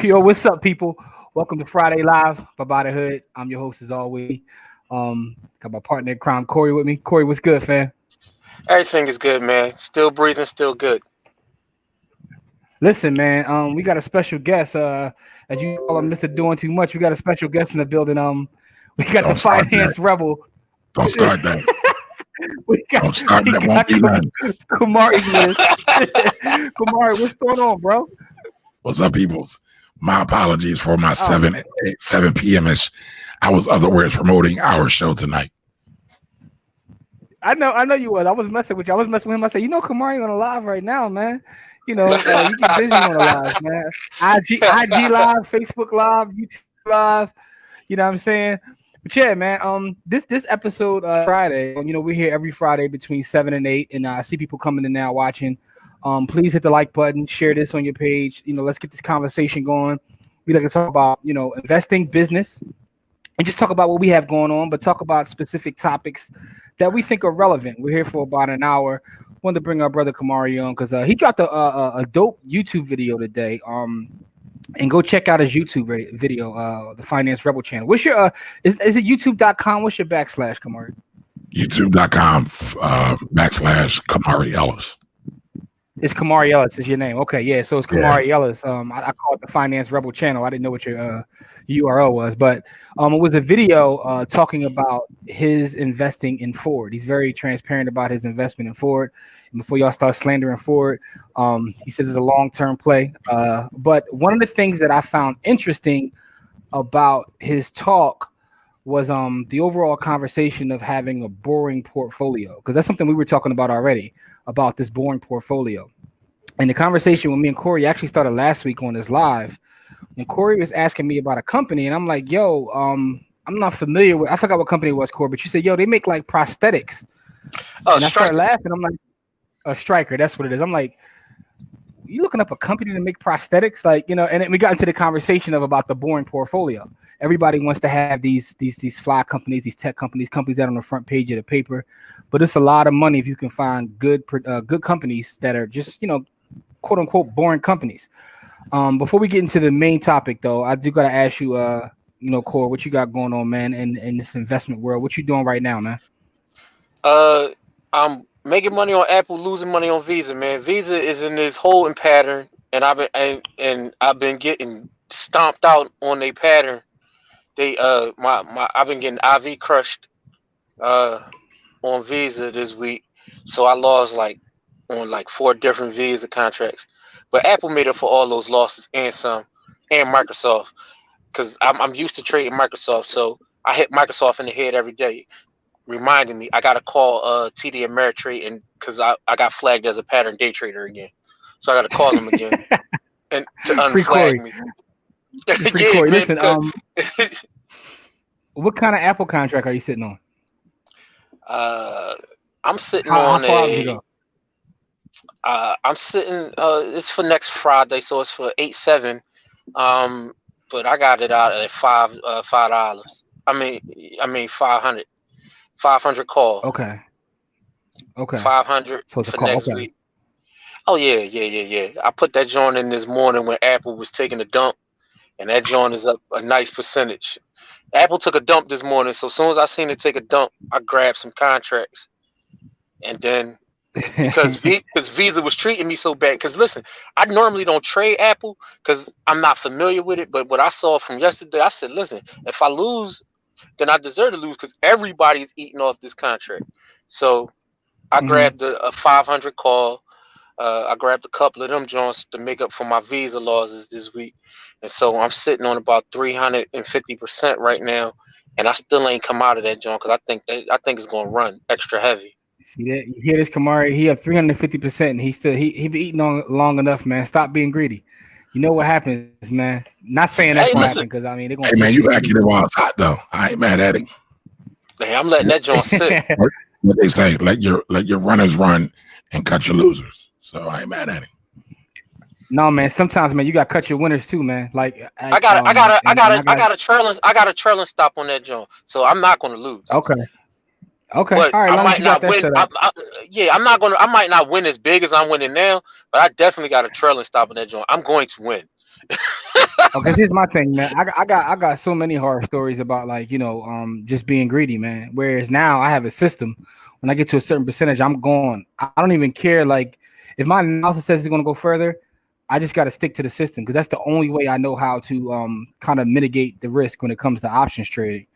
Yo, what's up, people? Welcome to Friday Live by BuyTheHood. I'm your host as always. Got my partner in crime, Corey, with me. Corey, what's good, fam? Everything is good, man. Still breathing, still good. Listen, man. We got a special guest. As you call him, Mr. Doing Too Much. We got a special guest in the building. We got the Don't start that. finance rebel. Don't start that. We got, Don't start we that. got Won't be none. Camari with us. Camari, what's going on, bro? What's up, peoples? My apologies for my Oh. 7 p.m.ish. I was otherwise promoting our show tonight. I know you was. I was messing with you. I was messing with him. I said, Kamari on a live right now, man. You get busy on the live, man. IG live, Facebook live, YouTube live. You know what I'm saying? But yeah, man. This episode Friday. We're here every Friday between 7 and 8, and I see people coming in now watching. Please hit the like button, share this on your page. Let's get this conversation going. We like to talk about investing, business, and just talk about what we have going on, but talk about specific topics that we think are relevant. We're here for about an hour. Wanted to bring our brother Camari on because he dropped a dope YouTube video today. And go check out his YouTube video, the Finance Rebel channel. What's your is it youtube.com? What's your backslash, Camari? YouTube.com / Camari Ellis. It's Camari Ellis is your name. Okay, yeah. So it's Camari Ellis. I call it the Finance Rebel channel. I didn't know what your URL was, but it was a video talking about his investing in Ford. He's very transparent about his investment in Ford. And before y'all start slandering Ford, he says it's a long-term play. But one of the things that I found interesting about his talk was the overall conversation of having a boring portfolio, because that's something we were talking about already, about this boring portfolio. And the conversation with me and Corey actually started last week on this live when Corey was asking me about a company, and I'm like, yo, I'm not familiar with, I forgot what company it was, Corey, but you said, yo, they make like prosthetics. And I started laughing. I'm like, a Striker, that's what it is. I'm like, you looking up a company to make prosthetics? And then we got into the conversation about the boring portfolio. Everybody wants to have these fly companies, these tech companies that are on the front page of the paper, but it's a lot of money if you can find good companies that are just, quote unquote, boring companies. Before we get into the main topic though, I do got to ask you, Corey, what you got going on, man, in this investment world? What you doing right now, man? I'm making money on Apple, losing money on Visa, man. Visa is in this holding pattern, and I've been getting stomped out on their pattern. I've been getting IV crushed on Visa this week, so I lost on 4 different Visa contracts. But Apple made up for all those losses and some, and Microsoft, because I'm used to trading Microsoft, so I hit Microsoft in the head every day, reminding me I gotta call TD Ameritrade, and because I got flagged as a pattern day trader again, so I gotta call them again and to unflag me. Free Corey. Listen, what kind of Apple contract are you sitting on? I'm sitting how on far you go? I'm sitting. It's for next Friday, so it's for 8-7. But I got it out at $5. I mean 500 call. Okay. 500 so it's for a call. next Okay. week. Oh yeah. I put that joint in this morning when Apple was taking a dump, and that joint is up a nice percentage. Apple took a dump this morning, so as soon as I seen it take a dump, I grabbed some contracts, and then because Visa was treating me so bad. Because listen, I normally don't trade Apple because I'm not familiar with it. But what I saw from yesterday, I said, listen, if I lose, then I deserve to lose because everybody's eating off this contract. So I grabbed a 500 call. I grabbed a couple of them joints to make up for my Visa losses this week. And so I'm sitting on about 350% right now. And I still ain't come out of that joint because I think it's going to run extra heavy. See that? You hear this, Camari? He up 350%, and he be eating on long enough, man. Stop being greedy. You know what happens, man. Not saying that's gonna happen because they're gonna. Hey man, you gotta get it while it's hot though. I ain't mad at it. Hey, I'm letting that joint sit. What they say, let your runners run and cut your losers. So I ain't mad at it. No, man. Sometimes, man, you gotta cut your winners too, man. Like I got a trailing stop on that joint, so I'm not gonna lose. Okay. But all right. I might not win. I might not win as big as I'm winning now, but I definitely got a trailing stop on that joint. I'm going to win. Okay, here's my thing, man. I got so many horror stories about like just being greedy, man. Whereas now I have a system. When I get to a certain percentage, I'm going. I don't even care. Like if my analysis says it's going to go further, I just got to stick to the system because that's the only way I know how to kind of mitigate the risk when it comes to options trading.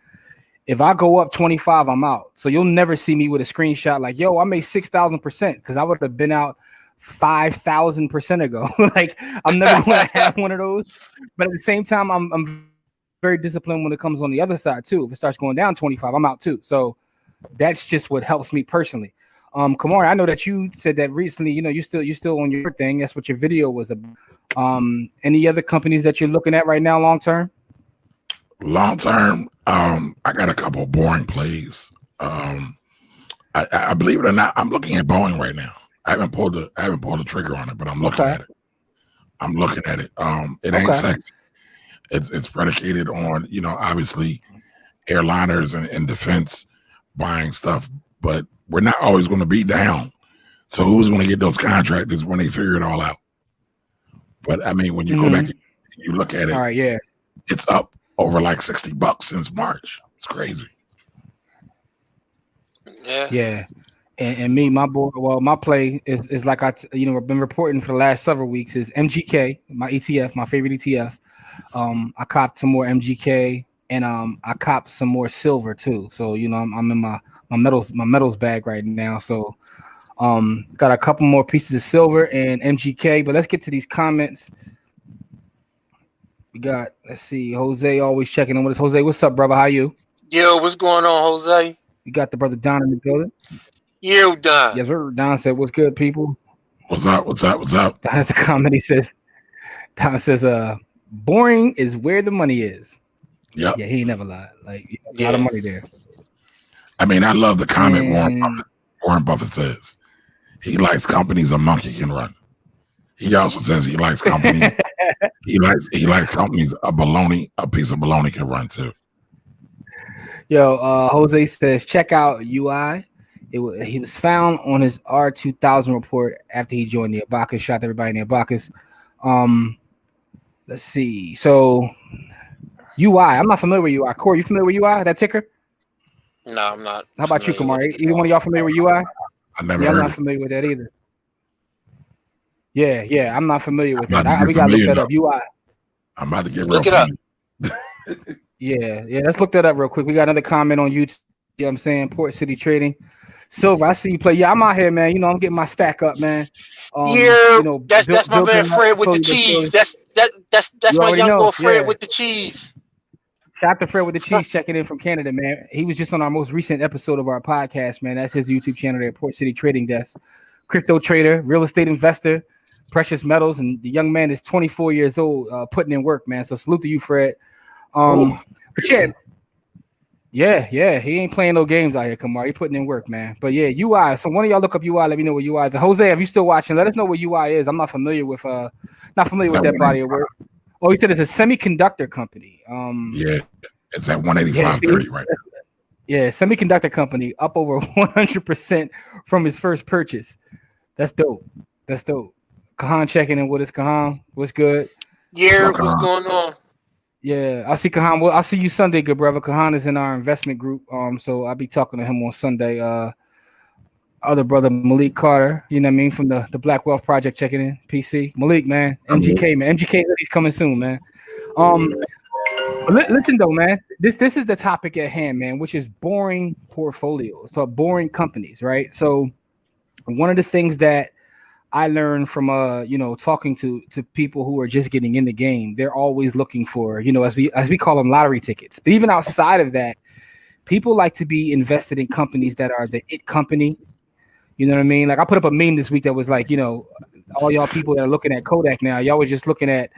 If I go up 25, I'm out. So you'll never see me with a screenshot like, yo, I made 6,000% because I would have been out 5,000% ago. Like I'm never going to have one of those. But at the same time, I'm very disciplined when it comes on the other side too. If it starts going down 25, I'm out too. So that's just what helps me personally. Camari, I know that you said that recently, you still on your thing. That's what your video was about. Any other companies that you're looking at right now long term? Long term, I got a couple boring plays. I believe it or not, I'm looking at Boeing right now. I haven't pulled the trigger on it, but I'm looking at it. I'm looking at it. It ain't sexy. It's predicated on, obviously airliners and defense buying stuff, but we're not always going to be down. So who's going to get those contractors when they figure it all out? But I mean, when you go back and you look at it, all right, yeah, it's up over like $60 since March. It's crazy. Yeah. And me, my boy, well, my play is like I've been reporting for the last several weeks is MGK, my ETF, my favorite ETF. I copped some more MGK and I copped some more silver too. So I'm in my metals bag right now. So got a couple more pieces of silver and MGK. But let's get to these comments. We got, let's see, Jose always checking in with us. Jose, what's up, brother? How you? Yo, what's going on, Jose? You got the brother Don in the building. You Don. Yes, sir. Don said, "What's good, people?" What's up? Don has a comment. He says, "Don says, boring is where the money is." Yep. Yeah, he ain't never lied. Like a lot of money there. I mean, I love the comment Warren Buffett says. He likes companies a monkey can run. He also says he likes companies. he likes companies a piece of bologna can run too. Yo, Jose says, check out UI. He was found on his R2000 report after he joined the Abacus, shot everybody in the Abacus. Let's see. So UI, I'm not familiar with UI. Corey, you familiar with UI, that ticker? No, I'm not. How about you, Camari? Either one of y'all familiar with UI? I'm not familiar with that either. Yeah, I'm not familiar with that. We gotta look that up. UI. I'm about to get look it up. Yeah, let's look that up real quick. We got another comment on YouTube. You know what I'm saying? Port City Trading. Silver, I see you play. Yeah, I'm out here, man. I'm getting my stack up, man. That's my man Fred with the cheese. That's my young boy Fred with the cheese. Shout out to Fred with the cheese checking in from Canada, man. He was just on our most recent episode of our podcast, man. That's his YouTube channel there, Port City Trading Desk. Crypto trader, real estate investor, precious metals, and the young man is 24 years old, putting in work, man. So salute to you, Fred. But yeah, he ain't playing no games out here, Kamar. He putting in work, man. But yeah, UI. So one of y'all look up UI. Let me know what UI is. Jose, if you still watching, let us know what UI is. I'm not familiar with that body of work. Oh, he said it's a semiconductor company. Yeah, it's at 185.30 right now. Yeah, semiconductor company up over 100% from his first purchase. That's dope. Kahan checking in with us. Kahan, what's good? Yeah, what's going on? Yeah, I see Kahan. Well, I'll see you Sunday, good brother. Kahan is in our investment group. So I'll be talking to him on Sunday. Other brother Malik Carter, you know what I mean, from the Black Wealth Project checking in. PC. Malik, man. MGK, man. MGK is coming soon, man. Listen though, man. This is the topic at hand, man, which is boring portfolios. So boring companies, right? So one of the things that I learned from talking to people who are just getting in the game, they're always looking for, as we call them, lottery tickets. But even outside of that, people like to be invested in companies that are the it company. You know what I mean? Like I put up a meme this week that was like, all y'all people that are looking at Kodak now, y'all was just looking at,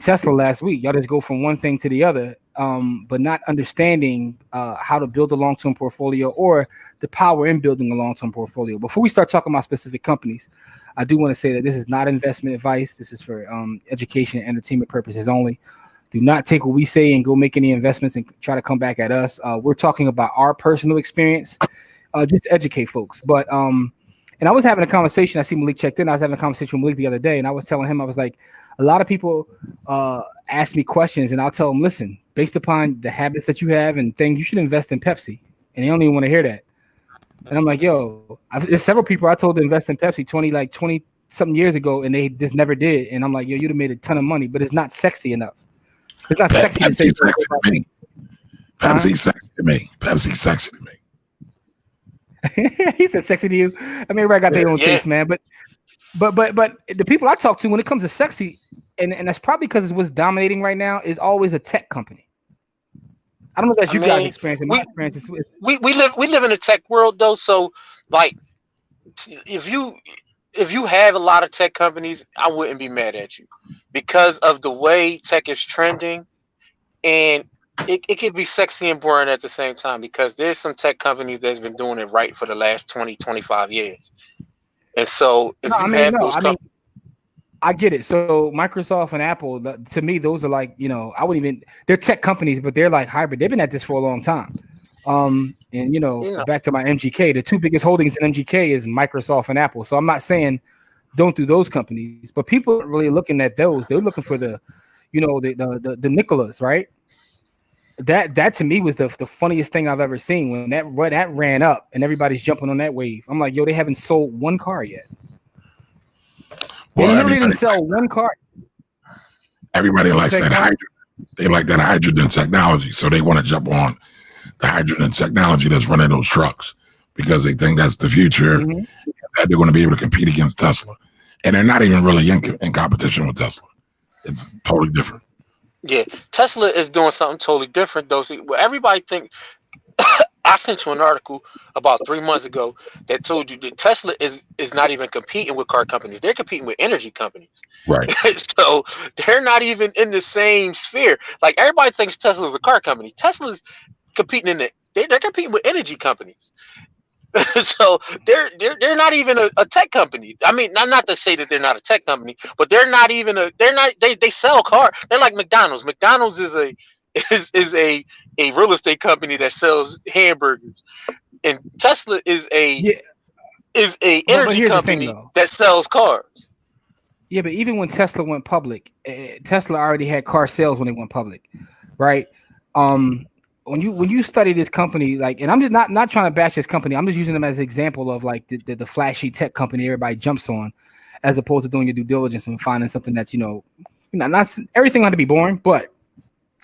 Tesla last week. Y'all just go from one thing to the other, but not understanding how to build a long-term portfolio or the power in building a long-term portfolio. Before we start talking about specific companies, I do want to say that this is not investment advice. This is for education and entertainment purposes only. Do not take what we say and go make any investments and try to come back at us. We're talking about our personal experience, just to educate folks. But And I was having a conversation. I see Malik checked in. I was having a conversation with Malik the other day, and I was telling him, I was like, a lot of people ask me questions, and I'll tell them, listen, based upon the habits that you have and things, you should invest in Pepsi. And they don't even want to hear that. And I'm like, yo, there's several people I told to invest in Pepsi 20 something years ago, and they just never did. And I'm like, yo, you'd have made a ton of money, but it's not sexy enough. It's not sexy to say. Sexy to me. Pepsi sexy to me. Pepsi sexy to me. He said sexy to you. I mean, everybody got their own taste, man. But the people I talk to when it comes to sexy, and that's probably because it's what's dominating right now, is always a tech company. I don't know if that's guys' experience. My experience is we live in a tech world though, so like if you have a lot of tech companies, I wouldn't be mad at you because of the way tech is trending, and it can be sexy and boring at the same time because there's some tech companies that's been doing it right for the last 20, 25 years. And so if I get it. So Microsoft and Apple, to me, those are like, they're tech companies, but they're like hybrid. They've been at this for a long time. Back to my MGK, the two biggest holdings in MGK is Microsoft and Apple. So I'm not saying don't do those companies, but people are really looking at those. They're looking for the Nicholas, right? That to me was the funniest thing I've ever seen when that ran up and everybody's jumping on that wave. I'm like, yo, they haven't sold one car yet. They literally didn't sell one car. Everybody likes that hydrogen. They like that hydrogen technology, so they want to jump on the hydrogen technology that's running those trucks because they think that's the future. Mm-hmm. That they're going to be able to compete against Tesla, and they're not even really in competition with Tesla. It's totally different. Yeah, Tesla is doing something totally different, though. See, everybody think. I sent you an article about 3 months ago that told you that Tesla is not even competing with car companies. They're competing with energy companies. Right. So they're not even in the same sphere. Like everybody thinks Tesla is a car company. Tesla's competing they're competing with energy companies. So they're not even a tech company. I mean, not to say that they're not a tech company, but they sell cars. They're like McDonald's. McDonald's is a real estate company that sells hamburgers, and Tesla is a energy company that sells cars. Yeah, but even when Tesla went public, Tesla already had car sales when it went public, right? When you study this company, like, and I'm just not trying to bash this company, I'm just using them as an example of like the flashy tech company everybody jumps on, as opposed to doing your due diligence and finding something that's not everything had to be boring, but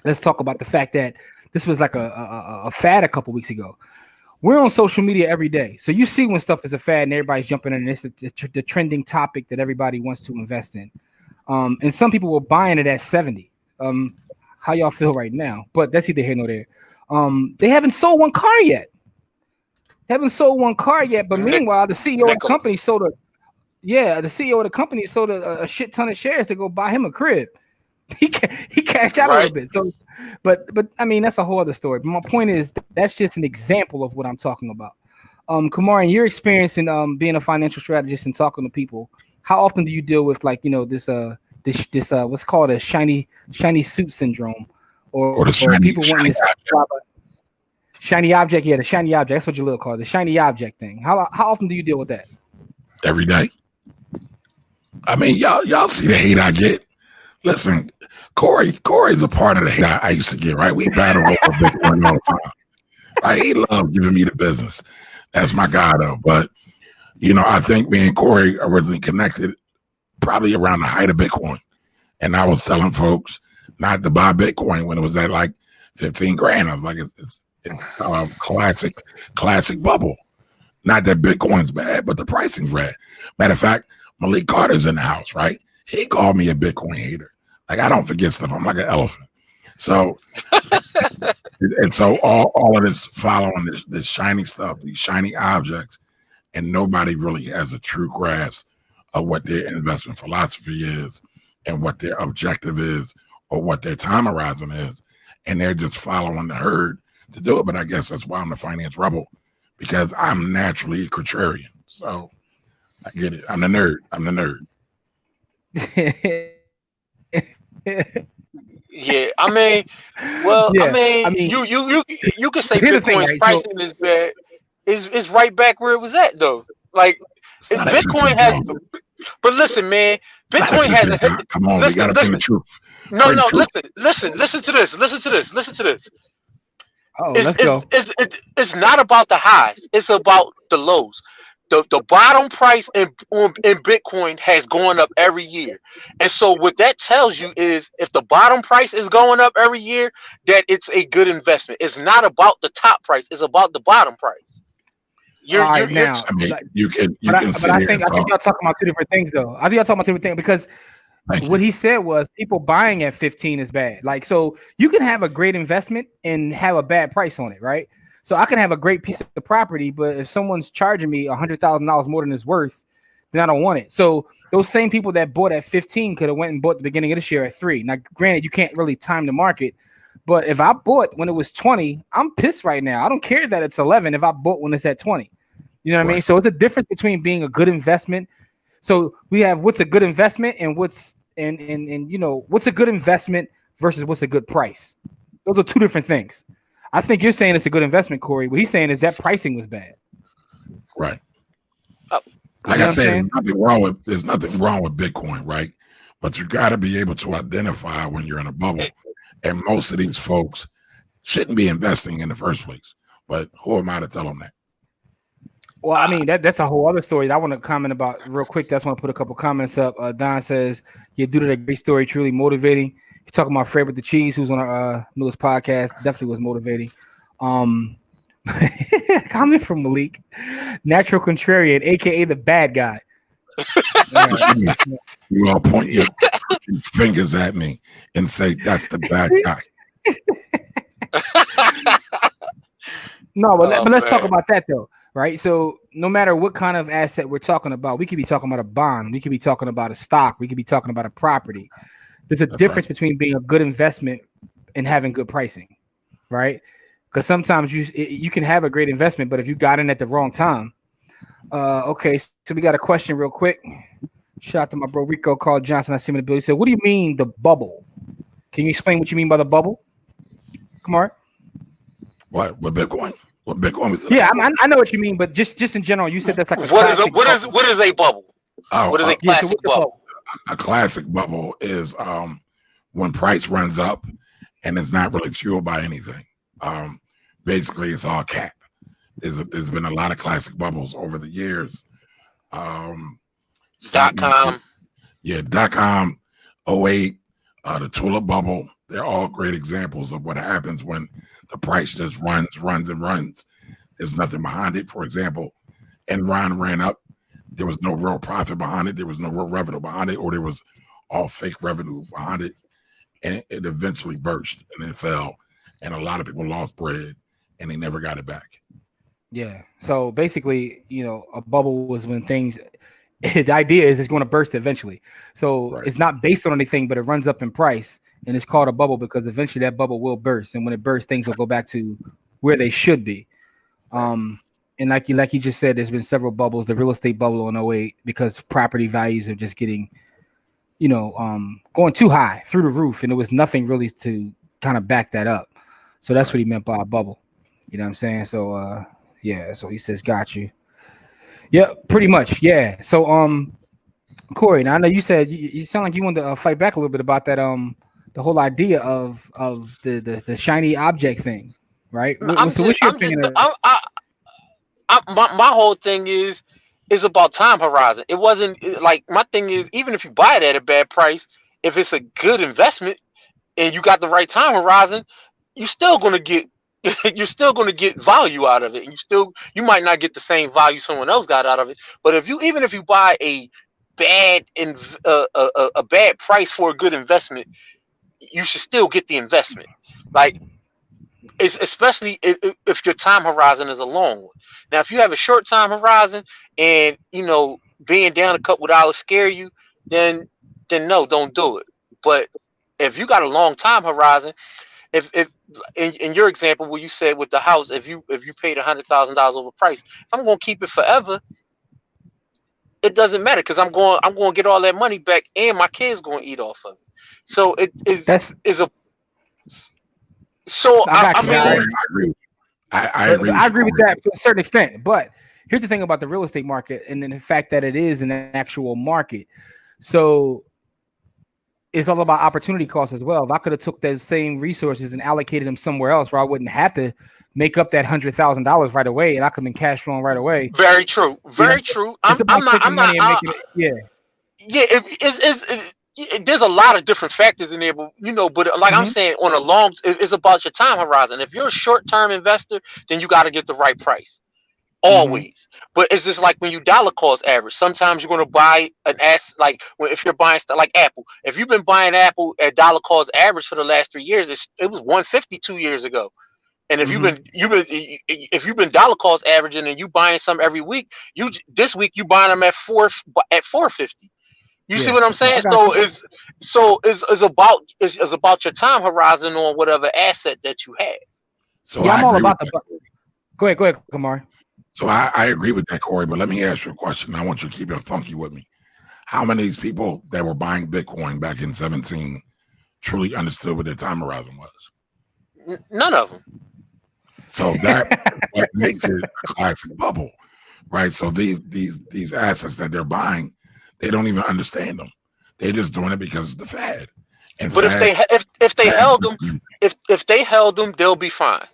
let's talk about the fact that this was like a fad a couple weeks ago. We're on social media every day, so you see when stuff is a fad and everybody's jumping in, and it's the trending topic that everybody wants to invest in. And some people were buying it at 70. How y'all feel right now? But that's either here nor there. They haven't sold one car yet. But meanwhile, the CEO of the company sold a shit ton of shares to go buy him a crib. He cashed out a little bit. So, but I mean, that's a whole other story. But my point is that's just an example of what I'm talking about. Camari, in your experience in being a financial strategist and talking to people, how often do you deal with this what's called a shiny suit syndrome, or the people wanting to shiny object? Yeah, the shiny object. That's what your little call it, the shiny object thing. How often do you deal with that? Every day. I mean, y'all see the hate I get. Listen, Corey's a part of the hate I used to get, right? We battle over Bitcoin all the time. Right? He loved giving me the business. That's my guy, though. But, I think me and Corey originally connected probably around the height of Bitcoin. And I was telling folks not to buy Bitcoin when it was at like 15 grand. I was like, it's classic bubble. Not that Bitcoin's bad, but the pricing's bad. Matter of fact, Malik Carter's in the house, right? He called me a Bitcoin hater. Like, I don't forget stuff. I'm like an elephant. So, and so all of this following this shiny stuff, these shiny objects, and nobody really has a true grasp of what their investment philosophy is and what their objective is or what their time horizon is. And they're just following the herd to do it. But I guess that's why I'm the finance rebel, because I'm naturally a contrarian. So I get it. I'm the nerd. Yeah, I mean, you could say Bitcoin's pricing is bad. Is right back where it was at though. Like Bitcoin has. But listen, man, Bitcoin has a. Come on, we gotta bring the truth. No, listen to this. Listen to this. Oh, let's go. It's not about the highs. It's about the lows. The bottom price in Bitcoin has gone up every year. And so what that tells you is if the bottom price is going up every year, that it's a good investment. It's not about the top price. It's about the bottom price. I think y'all talking about two different things, though. I think y'all talking about two different things because what he said was people buying at 15 is bad. Like, so you can have a great investment and have a bad price on it, right? So I can have a great piece of property, but if someone's charging me $100,000 more than it's worth, then I don't want it. So those same people that bought at 15 could have went and bought the beginning of this year at 3. Now, granted, you can't really time the market, but if I bought when it was 20, I'm pissed right now. I don't care that it's 11 if I bought when it's at 20. You know what I mean? So it's a difference between being a good investment. So we have what's a good investment and what's what's a good investment versus what's a good price. Those are two different things. I think you're saying it's a good investment, Corey. What he's saying is that pricing was bad. Right. Like I said, there's nothing wrong with Bitcoin, right? But you got to be able to identify when you're in a bubble. And most of these folks shouldn't be investing in the first place. But who am I to tell them that? Well, I mean, that's a whole other story that I want to comment about real quick. That's want to put a couple comments up. Don says, "Yeah, due to that great story, truly motivating." He's talking about Fred with the Cheese, who's on our newest podcast. Definitely was motivating. Comment from Malik, natural contrarian, aka the bad guy. You all point your fingers at me and say that's the bad guy. No, but let's talk about that though, right? So no matter what kind of asset we're talking about, we could be talking about a bond, we could be talking about a stock, we could be talking about a property. There's a difference between being a good investment and having good pricing, right? Because sometimes you can have a great investment, but if you got in at the wrong time. Okay, so we got a question real quick. Shout out to my bro Rico Carl Johnson. I see him in the building. He said, "What do you mean the bubble? Can you explain what you mean by the bubble?" Kamar? What Bitcoin? What Bitcoin is? Yeah, I know what you mean, but just in general, you said that's like what is a bubble? What is a classic bubble? A classic bubble is when price runs up and it's not really fueled by anything. Basically, it's all cap. There's been a lot of classic bubbles over the years. .com. Yeah, .com, 08, the tulip bubble. They're all great examples of what happens when the price just runs. There's nothing behind it. For example, Enron ran up. There was no real profit behind it. There was no real revenue behind it, or there was all fake revenue behind it. And it eventually burst and it fell. And a lot of people lost bread and they never got it back. Yeah. So basically, a bubble was when things, the idea is it's going to burst eventually. So It's not based on anything, but it runs up in price. And it's called a bubble because eventually that bubble will burst. And when it bursts, things will go back to where they should be. And like you just said, there's been several bubbles. The real estate bubble in 08 because property values are just getting, going too high through the roof. And there was nothing really to kind of back that up. So that's what he meant by a bubble. You know what I'm saying? So, yeah. So he says, got you. Yeah, pretty much. Yeah. So, Corey, now I know you said you sound like you wanted to fight back a little bit about that. The whole idea of the shiny object thing, right? What's your opinion? My whole thing is about time horizon. It wasn't like my thing is even if you buy it at a bad price, if it's a good investment and you got the right time horizon, you're still gonna get value out of it, and you might not get the same value someone else got out of it. But even if you buy a bad price for a good investment, you should still get the investment. Like, especially if your time horizon is a long one. Now, if you have a short time horizon and being down a couple dollars scare you, then no, don't do it. But if you got a long time horizon, if in your example where you said with the house, if you paid $100,000 over price, if I'm gonna keep it forever, it doesn't matter because I'm going to get all that money back and my kids going to eat off of it. So I agree with that to a certain extent, but here's the thing about the real estate market, and then the fact that it is an actual market. So it's all about opportunity cost as well. If I could have took those same resources and allocated them somewhere else where I wouldn't have to make up that $100,000 right away, and I could have been cash flowing right away. Very true. Very true. It's about taking money and making it. Yeah. Yeah, there's a lot of different factors in there, but but like I'm saying, on a long, it's about your time horizon. If you're a short-term investor, then you got to get the right price, always. But it's just like when you dollar cost average. Sometimes you're going to buy an asset, like if you're buying stuff like Apple. If you've been buying Apple at dollar cost average for the last 3 years, it was 150 2 years ago. And if you've been dollar cost averaging and you buying some every week, this week you buying them at 450. You see what I'm saying? So it's about your time horizon on whatever asset that you have. So I'm all about the. Go ahead, Camari. So I agree with that, Corey. But let me ask you a question. I want you to keep it funky with me. How many of these people that were buying Bitcoin back in 2017 truly understood what their time horizon was? None of them. So that makes it a classic bubble, right? So these assets that they're buying, they don't even understand them. They're just doing it because it's the fad. But if they held them, they'll be fine.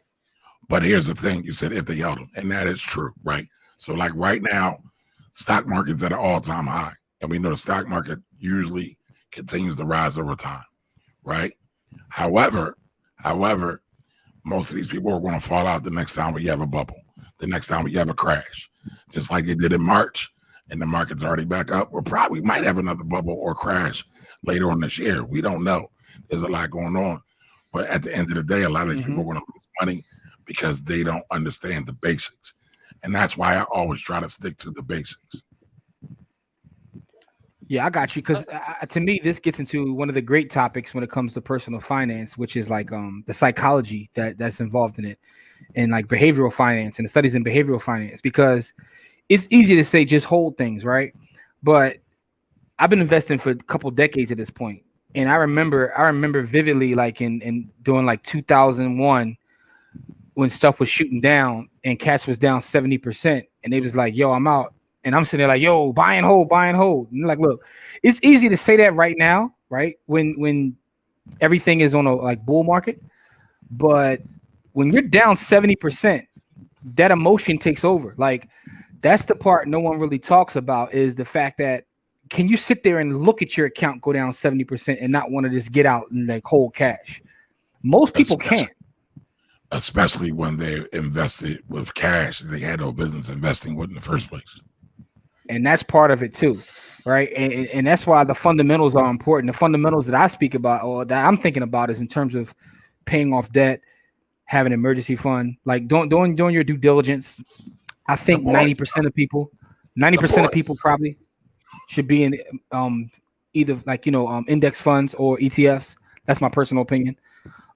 But here's the thing: you said if they held them, and that is true, right? So like right now, stock market's at an all-time high, and we know the stock market usually continues to rise over time, right? However, most of these people are going to fall out the next time we have a bubble, the next time we have a crash, just like they did in March. And the market's already back up. We might have another bubble or crash later on this year. We don't know. There's a lot going on. But at the end of the day, a lot of these people are going to lose money because they don't understand the basics. And that's why I always try to stick to the basics. Yeah, I got you. Because to me, this gets into one of the great topics when it comes to personal finance, which is like the psychology that's involved in it, and like behavioral finance and the studies in behavioral finance. Because it's easy to say just hold things, right? But I've been investing for a couple decades at this point, and I remember vividly, like in during like 2001, when stuff was shooting down and cash was down 70%, and they was like, "Yo, I'm out," and I'm sitting there like, "Yo, buy and hold." And like, look, it's easy to say that right now, right? When everything is on a like bull market, but when you're down 70%, that emotion takes over, like. That's the part no one really talks about, is the fact that can you sit there and look at your account go down 70% and not want to just get out and like hold cash? Most people can't. Especially when they invested with cash they had no business investing with in the first place. And that's part of it too, right? And that's why the fundamentals are important. The fundamentals that I speak about or that I'm thinking about is in terms of paying off debt, having an emergency fund, like doing your due diligence. I think 90% of people probably should be in either like index funds or ETFs. That's my personal opinion.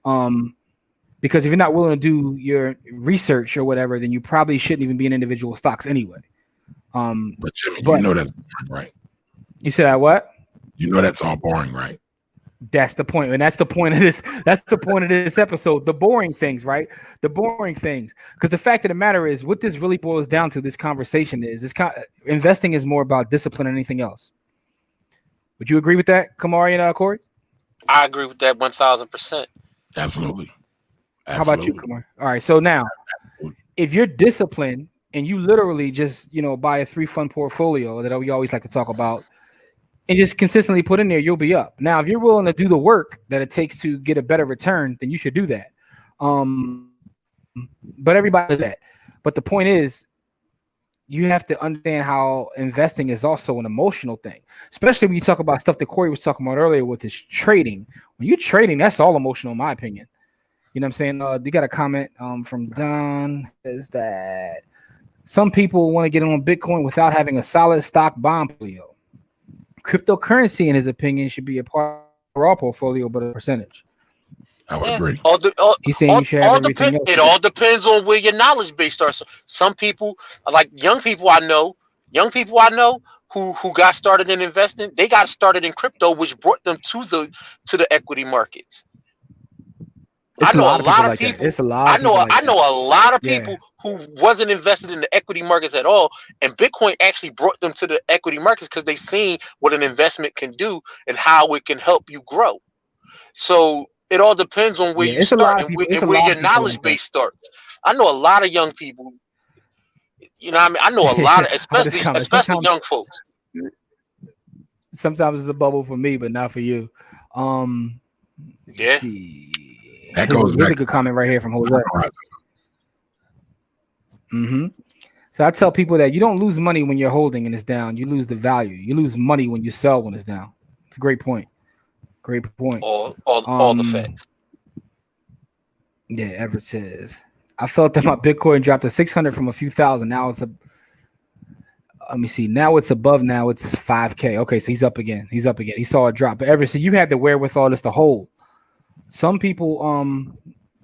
Because if you're not willing to do your research or whatever, then you probably shouldn't even be in individual stocks anyway. But Jimmy, you know that's boring, right? You said what? You know that's all boring, right? That's the point, and that's the point of this. That's the point of this episode. The boring things, right? The boring things. Because the fact of the matter is, what this really boils down to, this conversation is, investing is more about discipline than anything else. Would you agree with that, Camari and Corey? I agree with that 1,000%. Absolutely. How about you, Camari? All right. So now, if you're disciplined and you literally just buy a 3-fund portfolio that we always like to talk about, and just consistently put in there, you'll be up. Now, if you're willing to do the work that it takes to get a better return, then you should do that. But everybody does that. But the point is, you have to understand how investing is also an emotional thing, especially when you talk about stuff that Corey was talking about earlier with his trading. When you're trading, that's all emotional, in my opinion. You know what I'm saying? You got a comment from Don, is that some people want to get on Bitcoin without having a solid stock bond portfolio. Cryptocurrency, in his opinion, should be a part of our portfolio, but a percentage. I would agree. He's saying you should have everything else. It all depends on where your knowledge base starts. Some people, like young people I know who got started in investing, they got started in crypto, which brought them to the equity markets. I know a lot of people who wasn't invested in the equity markets at all, and Bitcoin actually brought them to the equity markets because they seen what an investment can do and how it can help you grow. So it all depends on where you it's a lot start of people. It's and a where lot your of people knowledge like that. base starts. I know a lot of young people. You know what I mean? I know a lot of, How about this comment? especially young folks. Sometimes it's a bubble for me, but not for you. Yeah. See. That goes Here's back a good comment right here from Jose. to So I tell people that you don't lose money when you're holding and it's down. You lose the value. You lose money when you sell when it's down. It's a great point. Great point. All the facts. Yeah, Everett says, I felt that my Bitcoin dropped to 600 from a few thousand. Now it's let me see. Now it's above. Now it's 5K. Okay, so he's up again. He saw a drop. But Everett said you had the wherewithal just to hold. Some people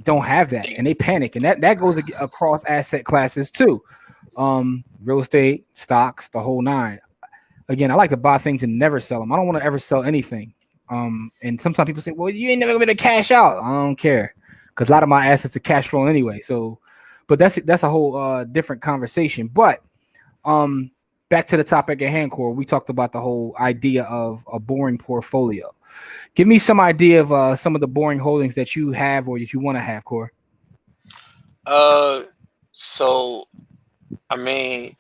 don't have that and they panic, and that goes across asset classes too. Real estate, stocks, the whole nine. Again, I like to buy things and never sell them. I don't want to ever sell anything. And sometimes people say, well, you ain't never gonna be able to cash out. I don't care, because a lot of my assets are cash flowing anyway. So, but that's a whole different conversation. But back to the topic at hand, Core. We talked about the whole idea of a boring portfolio. Give me some idea of some of the boring holdings that you have or that you want to have, Core. So I mean,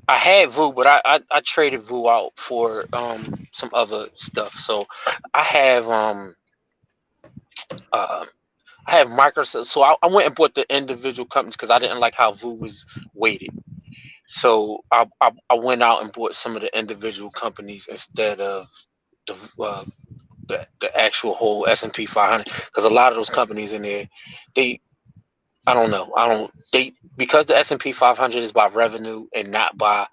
I had VU, but I traded VU out for some other stuff. So I have Microsoft. So I went and bought the individual companies because I didn't like how VU was weighted. So I went out and bought some of the individual companies instead of the actual whole S&P 500, because a lot of those companies in there, I don't know, because the S&P 500 is by revenue and not by,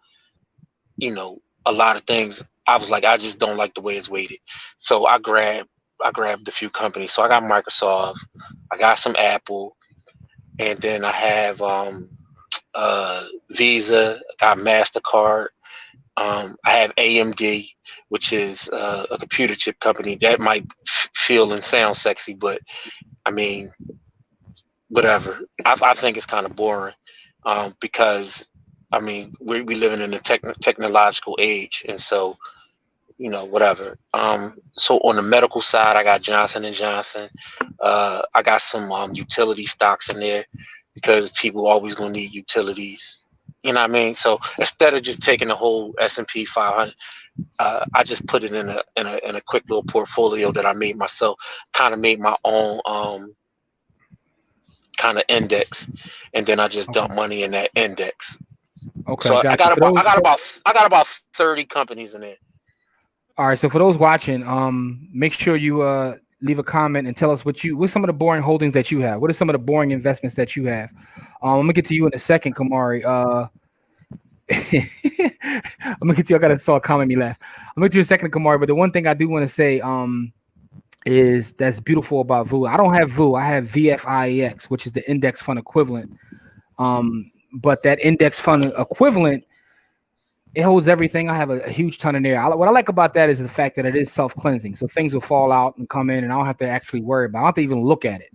a lot of things. I was like, I just don't like the way it's weighted. So I grabbed a few companies. So I got Microsoft, I got some Apple, and then I have Visa, I got MasterCard. I have AMD, which is a computer chip company. That might feel and sound sexy, but I mean, whatever. I think it's kind of boring because, I mean, we living in a technological age, and so, whatever. So on the medical side, I got Johnson and Johnson. I got some utility stocks in there because people always gonna need utilities. You know what I mean? So instead of just taking the whole S&P 500, I just put it in a quick little portfolio that I made myself. Kind of made my own kind of index, and then I just dump money in that index. Okay, so I got about 30 companies in there. All right, so for those watching, make sure you leave a comment and tell us what's some of the boring holdings that you have. What are some of the boring investments that you have? I'm gonna get to you in a second, Camari. I'm gonna get to you. I gotta start calming me laugh. I'm gonna get to you in a second, Camari. But the one thing I do want to say is that's beautiful about VU. I don't have VU. I have VFIEX, which is the index fund equivalent. But that index fund equivalent, it holds everything. I have a huge ton in there. What I like about that is the fact that it is self-cleansing. So things will fall out and come in, and I don't have to actually worry about it. I don't have to even look at it.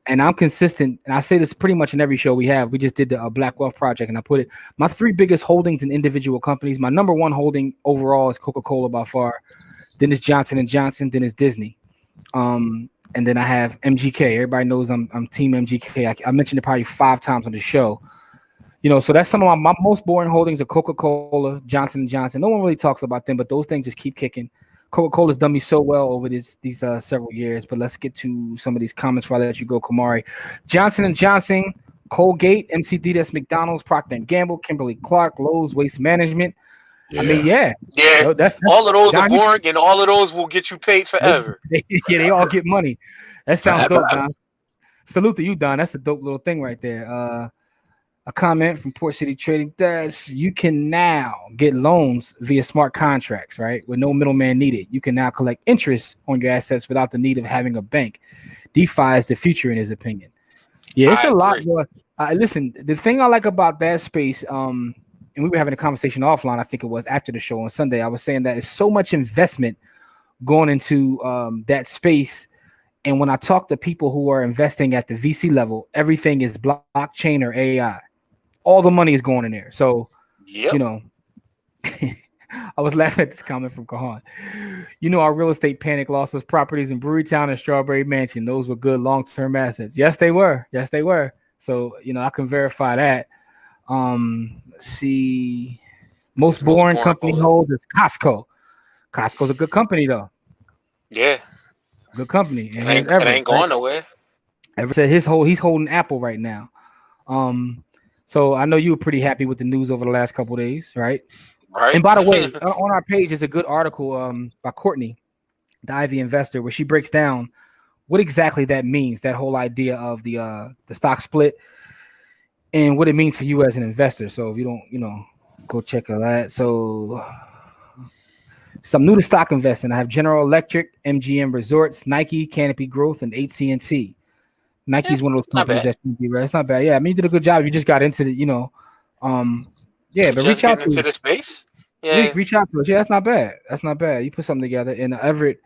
And I'm consistent, and I say this pretty much in every show we have. We just did the Black Wealth Project, and I put it, my 3 biggest holdings in individual companies. My number 1 holding overall is Coca-Cola by far. Then it's Johnson & Johnson. Then it's Disney. And then I have MGK. Everybody knows I'm Team MGK. I mentioned it probably 5 times on the show. So that's some of my most boring holdings are Coca-Cola, Johnson & Johnson. No one really talks about them, but those things just keep kicking. Coca-Cola's done me so well over these several years, but let's get to some of these comments before I let you go, Camari. Johnson & Johnson, Colgate, MCD, that's McDonald's, Procter & Gamble, Kimberly-Clark, Lowe's, Waste Management. Yeah. I mean, yeah. That's all of those are boring, and all of those will get you paid forever. They all get money. That sounds dope, Don. Salute to you, Don. That's a dope little thing right there. A comment from Port City Trading Desk. You can now get loans via smart contracts, right? With no middleman needed. You can now collect interest on your assets without the need of having a bank. DeFi is the future, in his opinion. Yeah, it's a lot more. Listen, the thing I like about that space, and we were having a conversation offline, I think it was after the show on Sunday. I was saying that it's so much investment going into that space. And when I talk to people who are investing at the VC level, everything is blockchain or AI. All the money is going in there. So, Yep. you know, I was laughing at this comment from Kahan. You know, our real estate panic lost us properties in Brewerytown and Strawberry Mansion. Those were good long-term assets. Yes, they were. Yes, they were. So, you know, I can verify that. Let's see. Most boring company holds is Costco. Costco's a good company, though. Yeah. Good company. And it ain't going nowhere. Everett said he's holding Apple right now. So I know you were pretty happy with the news over the last couple of days, right? Right. And by the way, on our page is a good article by Courtney, the Ivy Investor, where she breaks down what exactly that means, that whole idea of the stock split and what it means for you as an investor. So if you don't, you know, go check out that. So some new to stock investing. I have General Electric, MGM Resorts, Nike, Canopy Growth, and AT&T. Nike's one of those companies that should be right. It's not bad. Yeah, I mean, you did a good job. You just got into the, you know, yeah, but reach out to the space. Yeah, reach out to us. Yeah, that's not bad. That's not bad. You put something together. And Everett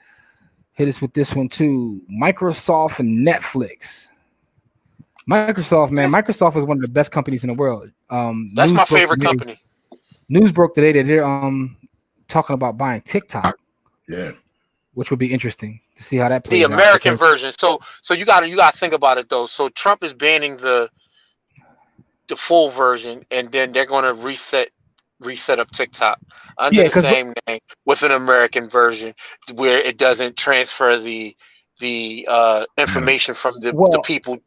hit us with this one too. Microsoft and Netflix. Microsoft, man. Microsoft is one of the best companies in the world. That's my favorite company. News broke today that they're talking about buying TikTok. Yeah. Which would be interesting to see how that plays out. The American version. So you gotta think about it though. So Trump is banning the full version, and then they're gonna reset up TikTok under the same name with an American version where it doesn't transfer the information from the people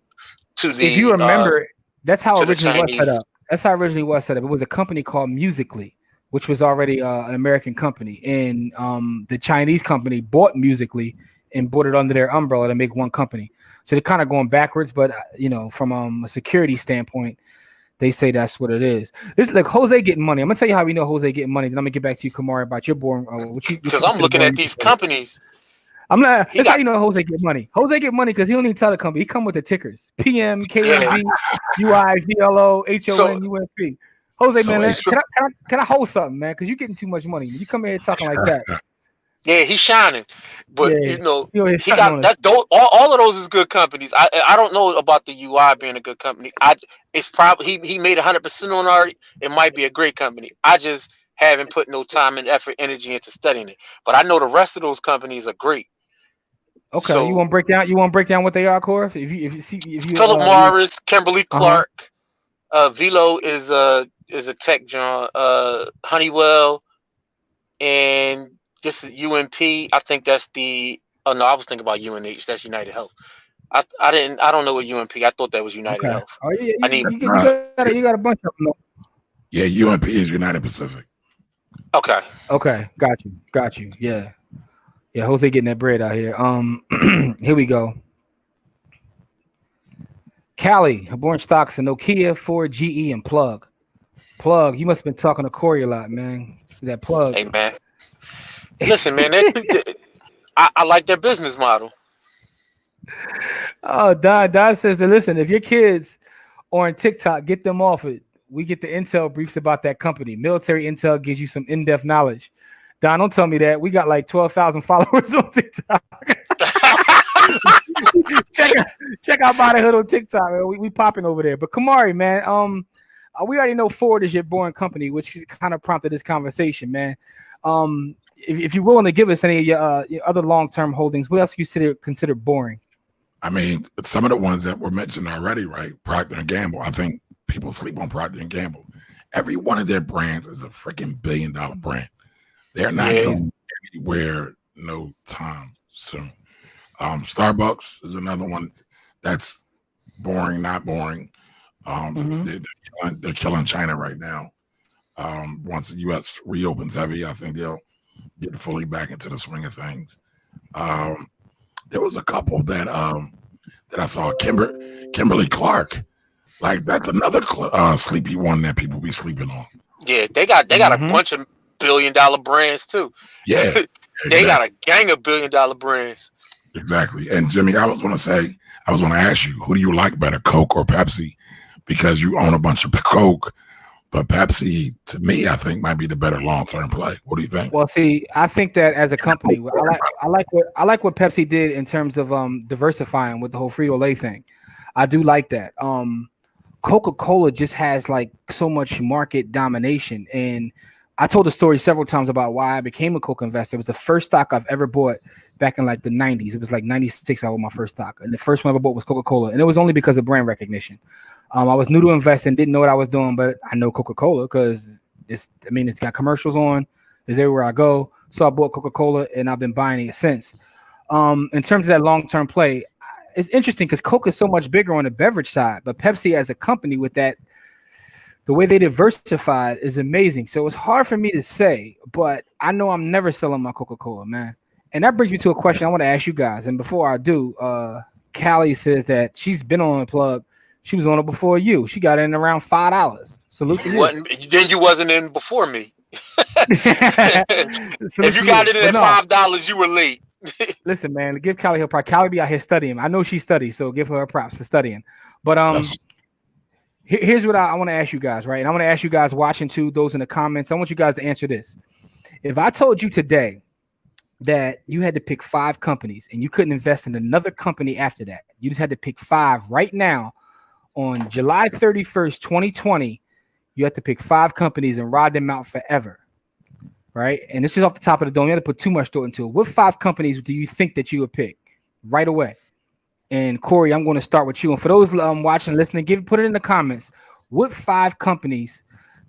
to the. If you remember, that's how originally was set up. That's how originally was set up. It was a company called Musical.ly, which was already an American company, and the Chinese company bought Musical.ly and bought it under their umbrella to make one company. So they're kind of going backwards, but you know, from a security standpoint, they say that's what it is. This is like Jose getting money. I'm gonna tell you how we know Jose getting money. Then I'm gonna get back to you, Kamari, about your boring. Because I'm looking at these companies. I'm not. That's how you know Jose get money. Jose get money because he don't even tell the company. He come with the tickers: PM, KSB, UI, VLO, HON, UNP. Jose, man, can I hold something, man? Because you're getting too much money. You come here talking like that. Yeah, he's shining, but you know he got that. All of those is good companies. I don't know about the UI being a good company. It's probably he made 100% on already. It might be a great company. I just haven't put no time and effort, energy into studying it. But I know the rest of those companies are great. Okay, so, you want to break down what they are, Cor? If you Philip Morris, Kimberly Clark, Velo is a tech joint, Honeywell, and this is UNP. I think that's the. Oh no, I was thinking about UNH. That's United Health. I don't know what UNP. I thought that was United Health. Oh yeah, you got a bunch of them. Yeah, UNP is United Pacific. Okay, got you. Yeah. Jose getting that bread out here. Here we go. Cali, Born Stocks, and Nokia, Ford, GE, and Plug. You must have been talking to Corey a lot, man. That Plug. Hey, man. Listen, man. I like their business model. Oh, Don says that, listen, if your kids are on TikTok, get them off it. We get the intel briefs about that company. Military intel gives you some in-depth knowledge. Don, don't tell me that. We got like 12,000 followers on TikTok. check out BuyTheHood on TikTok, man. We popping over there. But Kamari, man, we already know Ford is your boring company, which kind of prompted this conversation, man. If you're willing to give us any of your other long-term holdings, what else do you consider boring? I mean, some of the ones that were mentioned already, right? Procter & Gamble. I think people sleep on Procter & Gamble. Every one of their brands is a freaking billion-dollar brand. They're not going anywhere no time soon. Starbucks is another one that's boring, not boring. They're killing China right now. Once the U.S. reopens heavy, I think they'll get fully back into the swing of things. There was a couple that I saw. Kimberly Clark, like that's another sleepy one that people be sleeping on. Yeah, they got a bunch of billion-dollar brands too. Yeah, they got a gang of billion-dollar brands. Exactly. And Jimmy, I was going to ask you, who do you like better, Coke or Pepsi? Because you own a bunch of Coke, But Pepsi, to me, I think might be the better long-term play. What do you think? Well, see, I think that as a company, I like what Pepsi did in terms of diversifying with the whole Frito-Lay thing. I do like that. Coca-Cola just has like so much market domination, and I told the story several times about why I became a Coke investor. It was the first stock I've ever bought back in like the 90s. It was like 96 I bought my first stock, and the first one I ever bought was Coca-Cola, and it was only because of brand recognition. I was new to investing, didn't know what I was doing, but I know Coca-Cola because it's got commercials on, it's everywhere I go. So I bought Coca-Cola, and I've been buying it since. In terms of that long-term play, it's interesting because Coke is so much bigger on the beverage side, but Pepsi as a company with that, the way they diversified is amazing. So it's hard for me to say, but I know I'm never selling my Coca-Cola, man. And that brings me to a question I want to ask you guys. And before I do, Callie says that she's been on the plug. She was on it before you. She got in around $5. Salute to you. Then you wasn't in before me. If you got it at $5, you were late. Listen, man, give Callie her props. Callie be out here studying. I know she studies, so give her props for studying. But here's what I want to ask you guys, right? And I want to ask you guys watching too, those in the comments. I want you guys to answer this. If I told you today that you had to pick 5 companies and you couldn't invest in another company after that, you just had to pick 5 right now on July 31st, 2020, you have to pick 5 companies and ride them out forever. Right, and this is off the top of the dome. You have to put too much thought into it. What 5 companies do you think that you would pick right away? And Corey, I'm going to start with you. And for those watching, listening, put it in the comments. What 5 companies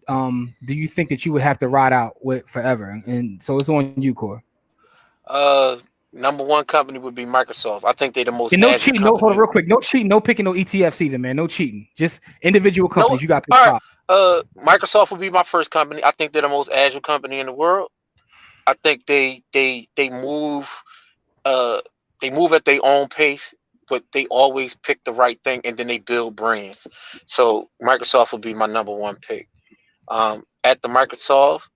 do you think that you would have to ride out with forever? And so it's on you, Corey. Number 1 company would be Microsoft. I think they're the most. And no cheating. No, hold on, real quick. No cheating. No picking no ETFs either, man. No cheating. Just individual companies. You got to pick 5. Microsoft would be my first company. I think they're the most agile company in the world. I think they move at their own pace, but they always pick the right thing, and then they build brands. So Microsoft would be my number 1 pick. At the Microsoft,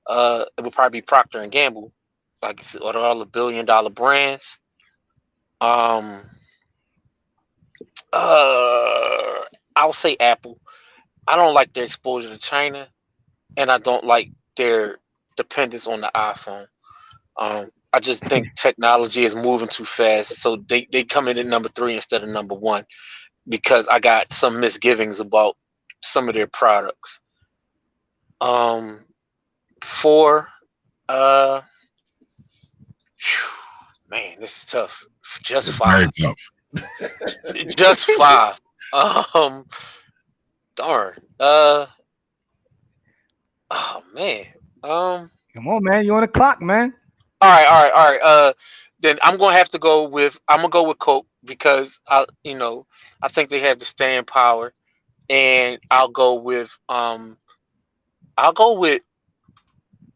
it would probably be Procter and Gamble, like all the billion-dollar brands. I'll say Apple. I don't like their exposure to China, and I don't like their dependence on the iPhone. I just think technology is moving too fast, so they come in at number 3 instead of number 1 because I got some misgivings about some of their products. 4, man, this is tough. Just 5. Very tough. Just 5. Darn. Oh man. Come on, man. You on the clock, man. All right. Then I'm gonna have to go with Coke because I think they have the staying power, and I'll go with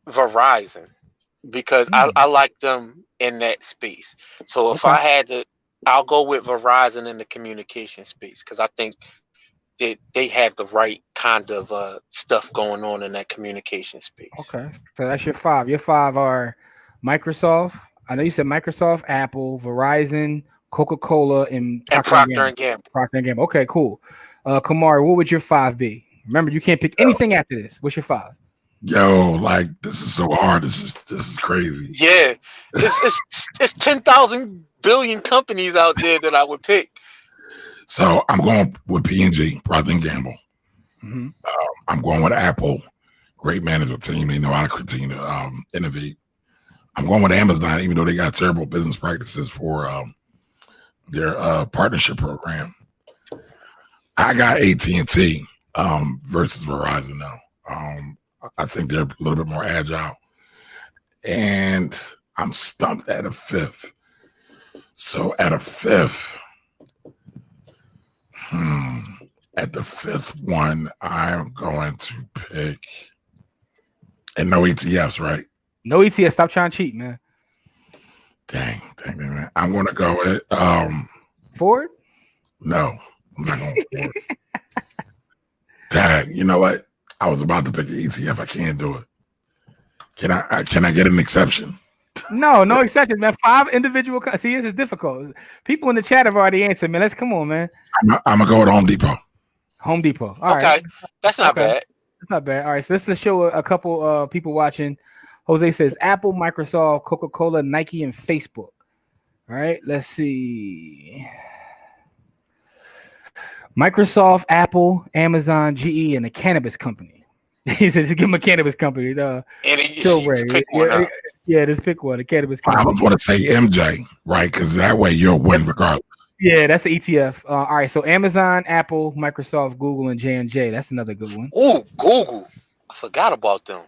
Verizon because I like them in that space. So if I had to, I'll go with Verizon in the communication space because I think they have the right kind of stuff going on in that communication space. Okay, so that's your 5. Your 5 are Microsoft. I know you said Microsoft, Apple, Verizon, Coca-Cola, and Procter and Gamble. Procter and Gamble. Okay, cool. Kamari, what would your 5 be? Remember, you can't pick anything after this. What's your 5? Yo, like this is so hard. This is crazy. Yeah, it's 10,000 billion companies out there that I would pick. So I'm going with P&G, Procter and Gamble. Mm-hmm. I'm going with Apple, great management team. They know how to continue to innovate. I'm going with Amazon, even though they got terrible business practices for their partnership program. I got AT&T versus Verizon now. I think they're a little bit more agile. And I'm stumped at a 5th. So at a 5th, at the 5th one, I'm going to pick, and no ETFs, right? No ETFs. Stop trying to cheat, man. Dang, man. I'm going to go with Ford? No, I'm not going with Ford. Dang, you know what? I was about to pick an ETF. I can't do it. Can I get an exception? No exception, man. 5 individual. See, this is difficult. People in the chat have already answered, man. Come on, man. I'm gonna go with Home Depot. Home Depot. All right. That's not bad. It's not bad. All right, so let's just show a couple people watching. Jose says Apple, Microsoft, Coca-Cola, Nike, and Facebook. All right, let's see. Microsoft, Apple, Amazon, GE, and a cannabis company. He says, give him a cannabis company. Yeah, just pick one. A cannabis company. I was going to say MJ, right? Because that way you'll win regardless. Yeah, that's the ETF. All right, so Amazon, Apple, Microsoft, Google, and J&J. That's another good one. Oh, Google. I forgot about them.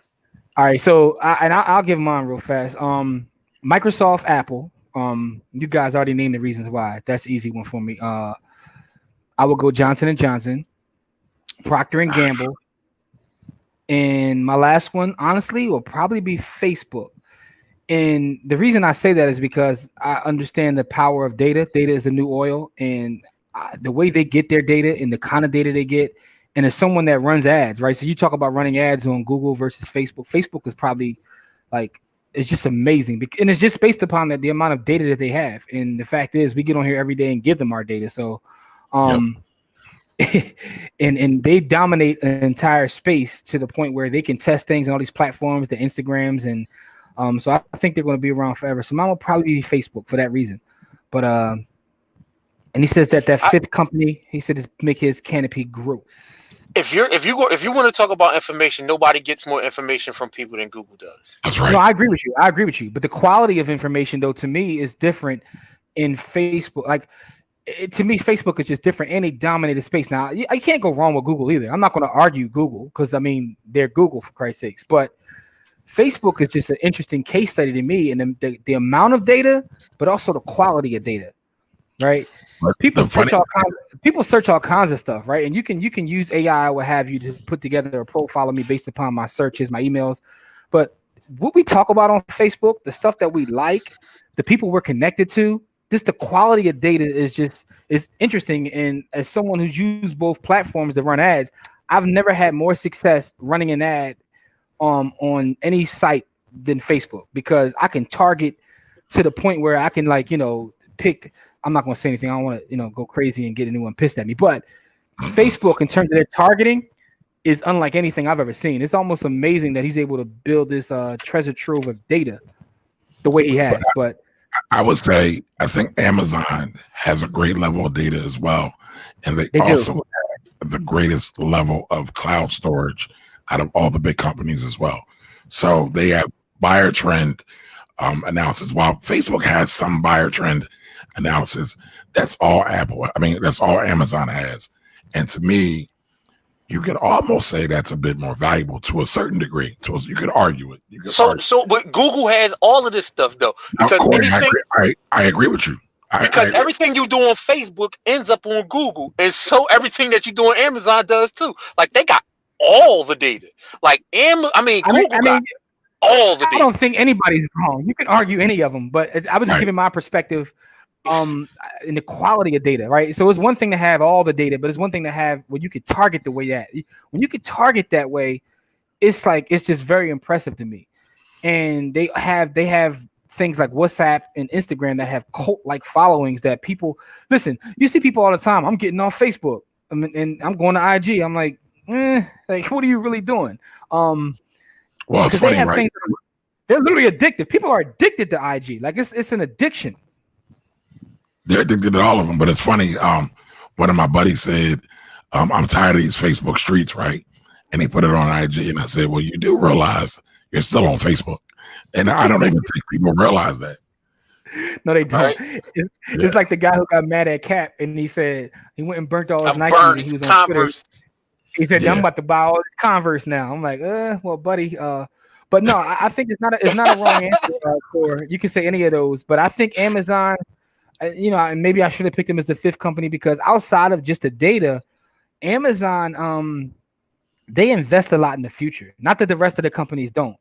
All right, so I'll give mine real fast. Microsoft, Apple. You guys already named the reasons why. That's an easy one for me. I will go Johnson & Johnson, Procter & Gamble, and my last one, honestly, will probably be Facebook. And the reason I say that is because I understand the power of data. Data is the new oil, and the way they get their data and the kind of data they get. And as someone that runs ads, right? So you talk about running ads on Google versus Facebook. Facebook is probably like, it's just amazing. And it's just based upon the amount of data that they have. And the fact is, we get on here every day and give them our data. So, and they dominate an entire space to the point where they can test things on all these platforms, the Instagrams, and so I think they're going to be around forever. So mine will probably be Facebook for that reason. But and he says that fifth company, he said, is make his canopy growth. If you want to talk about information, nobody gets more information from people than Google does. That's right. No, I agree with you. But the quality of information, though, to me, is different in Facebook. Like, to me, Facebook is just different, and they dominate the space. Now, I can't go wrong with Google either. I'm not going to argue Google because, I mean, they're Google, for Christ's sakes. But Facebook is just an interesting case study to me, and the amount of data, but also the quality of data, right? People search all kinds of stuff, right? And you can use AI or what have you to put together a profile of me based upon my searches, my emails. But what we talk about on Facebook, the stuff that we like, the people we're connected to, just the quality of data is interesting. And as someone who's used both platforms to run ads, I've never had more success running an ad on any site than Facebook, because I can target to the point where I can, like, pick. I'm not going to say anything. I don't want to, go crazy and get anyone pissed at me. But Facebook, in terms of their targeting, is unlike anything I've ever seen. It's almost amazing that he's able to build this treasure trove of data the way he has. But I would say I think Amazon has a great level of data as well, and they also have the greatest level of cloud storage out of all the big companies as well. So they have buyer trend analysis. While Facebook has some buyer trend analysis, that's all Apple. I mean, that's all Amazon has. And to me, you could almost say that's a bit more valuable to a certain degree. You could argue it. But Google has all of this stuff, though. Because I agree with you. Because everything you do on Facebook ends up on Google, and so everything that you do on Amazon does too. Like, they got all the data. Like, Google got all the data. I don't think anybody's wrong. You can argue any of them, but I was just giving my perspective in the quality of data, right? So it's one thing to have all the data, but it's one thing to have when you could target the way that when you could target that way, it's just very impressive to me. And they have things like WhatsApp and Instagram that have cult-like followings that people listen. You see people all the time. I'm getting on Facebook and I'm going to IG. I'm like, what are you really doing? Well, it's funny, right? They're literally addictive. People are addicted to IG. Like, it's an addiction. They're addicted to all of them, but it's funny. One of my buddies said, I'm tired of these Facebook streets, right? And he put it on IG, and I said, well, you do realize you're still on Facebook. And I don't even think people realize that. No, they don't. Right? It's like the guy who got mad at Cap, and he said he went and burnt all his Nikes, and he was on Twitter. He said, I'm about to buy all this Converse now. I'm like, well, buddy. But no, I think it's not a wrong answer, for you can say any of those. But I think Amazon, and maybe I should have picked them as the fifth company, because outside of just the data, Amazon, they invest a lot in the future. Not that the rest of the companies don't,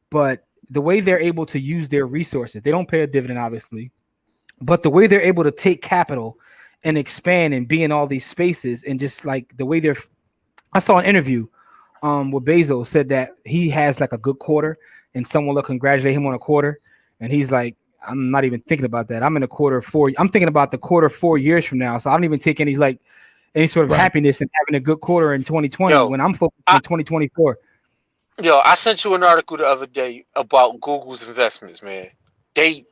but the way they're able to use their resources, they don't pay a dividend, obviously, but the way they're able to take capital and expand and be in all these spaces, and just like the way I saw an interview where Bezos said that he has like a good quarter, and someone will congratulate him on a quarter, and he's like, I'm not even thinking about that. I'm in a quarter 4. I'm thinking about the quarter 4 years from now, so I don't even take any, like, any sort of happiness and having a good quarter in 2020 when I'm focused on 2024. I sent you an article the other day about Google's investments, man. I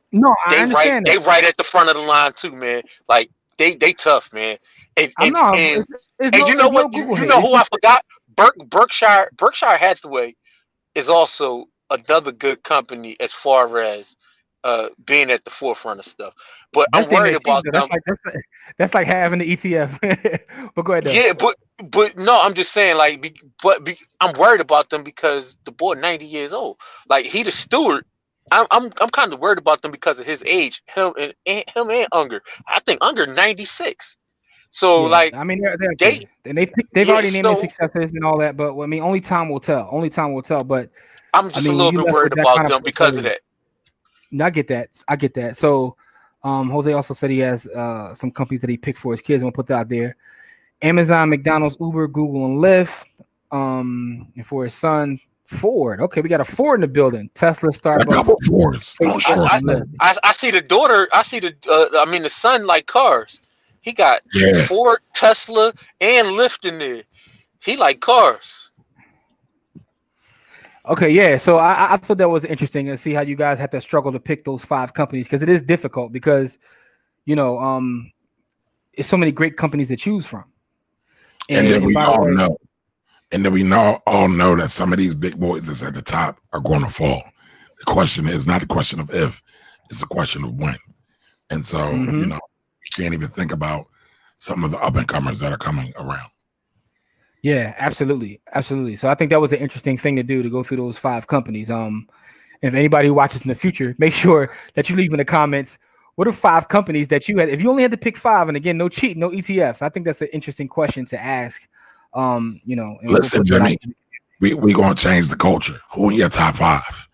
understand they right at the front of the line too, man. Like they tough, man. And you know what? You know who I forgot? Berkshire Hathaway is also another good company as far as being at the forefront of stuff. But I'm worried about them. That's like having the ETF. But go ahead. Though. Yeah, but no, I'm just saying, like, I'm worried about them because the boy 90 years old. Like, he the steward. I'm kind of worried about them because of his age. Him and Unger. I think Unger 96. So like, I mean, they've already named their successors and all that. But I mean, only time will tell. But I'm just a little bit worried about them because of that. No, I get that. So, Jose also said he has some companies that he picked for his kids. I'm gonna put that out there: Amazon, McDonald's, Uber, Google, and Lyft. And for his son, Ford. Okay, we got a Ford in the building. Tesla, Starbucks. A couple Fords. I see the daughter. I see the son like cars. He got Ford, Tesla, and Lyft in there. He like cars. Okay, yeah. So I thought that was interesting to see how you guys had to struggle to pick those 5 companies because it is difficult because, it's so many great companies to choose from. And then we all know that some of these big boys that's at the top are going to fall. The question is not the question of if, it's a question of when. And so, you can't even think about some of the up and comers that are coming around. Yeah, absolutely. So I think that was an interesting thing to do, to go through those 5 companies. If anybody who watches in the future, make sure that you leave in the comments, what are 5 companies that you had, if you only had to pick 5, and again, no cheating, no ETFs. I think that's an interesting question to ask. Listen, Jimmy, we going to change the culture. Who in your top 5?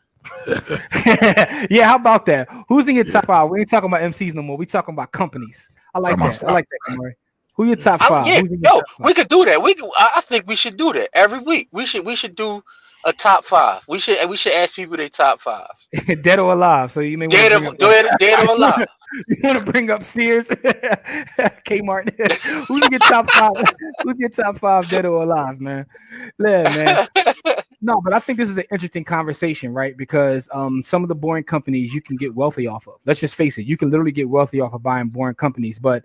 Yeah, how about that? Who's in your top 5? We ain't talking about MCs no more. We talking about companies. I like that. Kamari. Who your top 5? We could do that. I think we should do that every week. We should do a top 5. We should ask people their top 5. Dead or alive. So you may dead or alive. You want to bring up Sears, Kmart? Who's your top 5? Who's your top 5 dead or alive, man? Yeah, man. No, but I think this is an interesting conversation, right? Because some of the boring companies you can get wealthy off of. Let's just face it. You can literally get wealthy off of buying boring companies, but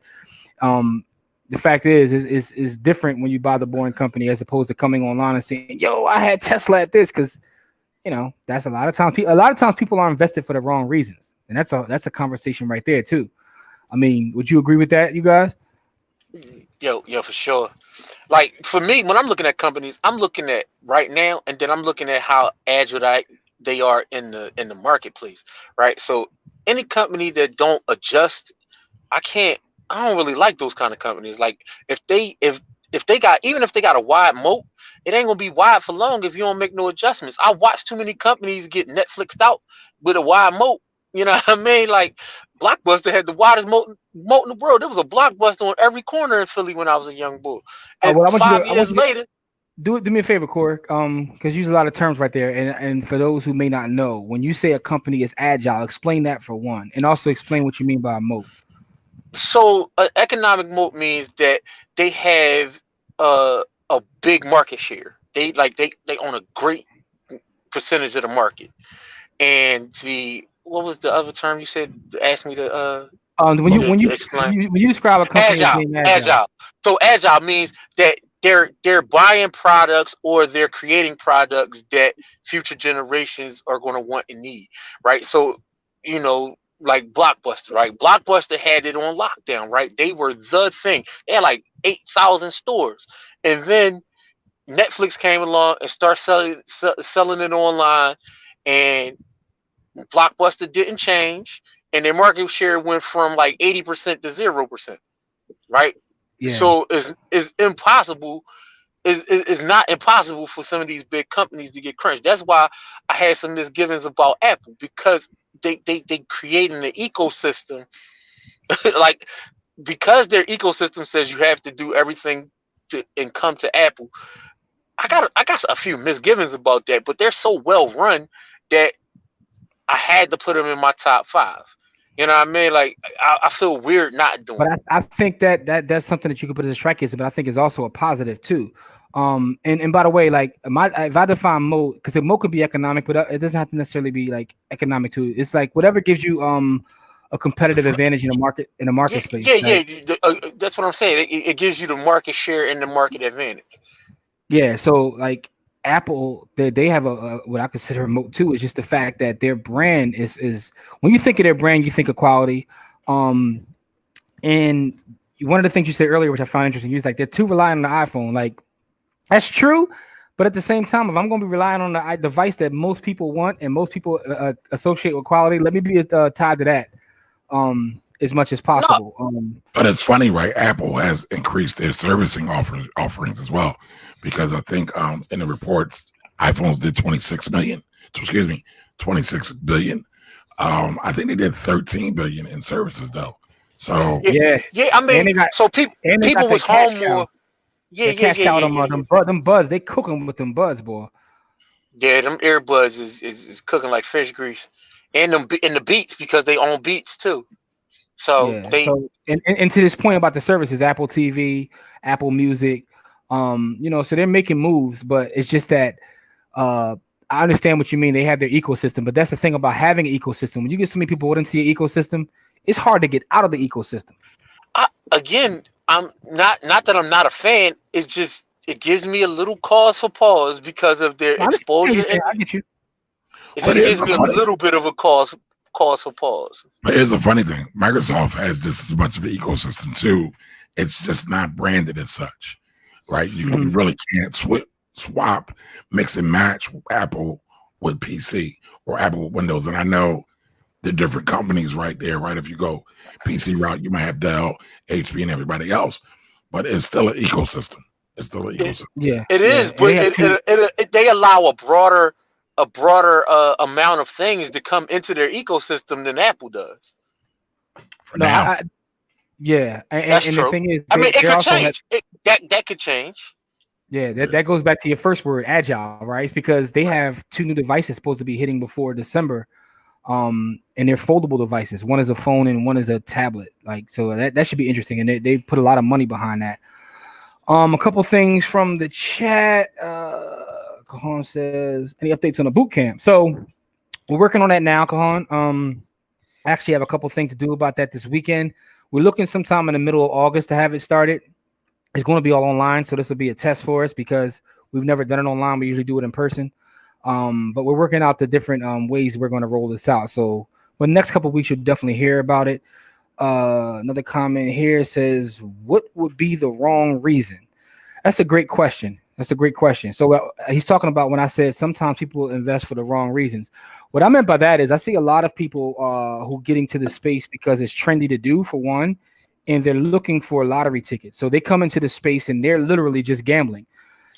the fact is different when you buy the boring company as opposed to coming online and saying, "Yo, I had Tesla at this," because that's a lot of times people are invested for the wrong reasons, and that's a conversation right there too. I mean, would you agree with that, you guys? Yo, for sure. Like for me, when I'm looking at companies, I'm looking at right now, and then I'm looking at how agile they are in the marketplace, right? So any company that don't adjust, I don't really like those kind of companies. Like if they got a wide moat, it ain't gonna be wide for long if you don't make no adjustments. I watched too many companies get Netflixed out with a wide moat. You know what I mean? Like Blockbuster had the widest moat in the world. There was a Blockbuster on every corner in Philly when I was a young boy. And 5 years later. Do me a favor, Corey, because you use a lot of terms right there. And for those who may not know, when you say a company is agile, explain that for one, and also explain what you mean by a moat. So economic moat means that they have a big market share. They own a great percentage of the market. And what was the other term you said? Ask me to when you describe a company as being agile. So agile means that they're buying products or they're creating products that future generations are going to want and need, right? So like Blockbuster, right? Blockbuster had it on lockdown, right? They were the thing. They had like 8,000 stores, and then Netflix came along and started selling it online, and Blockbuster didn't change, and their market share went from like 80% to 0%, right? Yeah. So it's impossible. It's not impossible for some of these big companies to get crunched. That's why I had some misgivings about Apple, because they creating an ecosystem, like because their ecosystem says you have to do everything and come to Apple. I got a few misgivings about that, but they're so well run that I had to put them in my top 5. You know what I mean? Like I feel weird not doing. But I think that's something that you could put as a strike against, but I think it's also a positive too. And by the way, like if I define moat, because moat could be economic, but it doesn't have to necessarily be like economic too. It's like whatever gives you a competitive advantage in the market space. That's what I'm saying. It gives you the market share and the market advantage. Yeah. So like Apple, they have a what I consider a moat too. Is just the fact that their brand is when you think of their brand, you think of quality. And one of the things you said earlier, which I found interesting, you was like they're too reliant on the iPhone. Like that's true, but at the same time, if I'm going to be relying on the device that most people want and most people associate with quality, let me be tied to that as much as possible. No. But it's funny, right? Apple has increased their servicing offerings as well, because I think in the reports, iPhones did 26 billion. I think they did 13 billion in services though. So yeah. I mean, so people was home more. Yeah. Them buds, they cooking with them buds, boy. Yeah, them earbuds is cooking like fish grease, and the Beats, because they own Beats too. So and to this point about the services, Apple TV, Apple Music, so they're making moves, but it's just that I understand what you mean. They have their ecosystem, but that's the thing about having an ecosystem. When you get so many people into your ecosystem, it's hard to get out of the ecosystem. I'm not that I'm not a fan. It's just it gives me a little cause for pause because of their exposure. I get you. It just gives me a little bit of a cause for pause. But here's a funny thing: Microsoft has just as much of an ecosystem too. It's just not branded as such, right? You really can't swap, mix and match Apple with PC or Apple with Windows. And I know the different companies right there, right? If you go PC route, you might have Dell, HP, and everybody else, but it's still an ecosystem. It is, but they allow a broader amount of things to come into their ecosystem than Apple does. Now. And true. the thing is, I mean, it could change. That could change. Yeah, that goes back to your first word, agile, right? It's because they have 2 new devices supposed to be hitting before December. And they're foldable devices. One is a phone and one is a tablet. Like, so that should be interesting. And they put a lot of money behind that. A couple things from the chat. Kahan says, any updates on the boot camp? So we're working on that now, Kahan. I actually have a couple things to do about that this weekend. We're looking sometime in the middle of August to have it started. It's going to be all online. So this will be a test for us because we've never done it online. We usually do it in person. But we're working out the different ways we're going to roll this out. So the next couple of weeks, you'll definitely hear about it. Another comment here says, what would be the wrong reason? That's a great question. So he's talking about when I said sometimes people invest for the wrong reasons. What I meant by that is I see a lot of people who get into the space because it's trendy to do, for one, and they're looking for lottery tickets. So they come into the space and they're literally just gambling.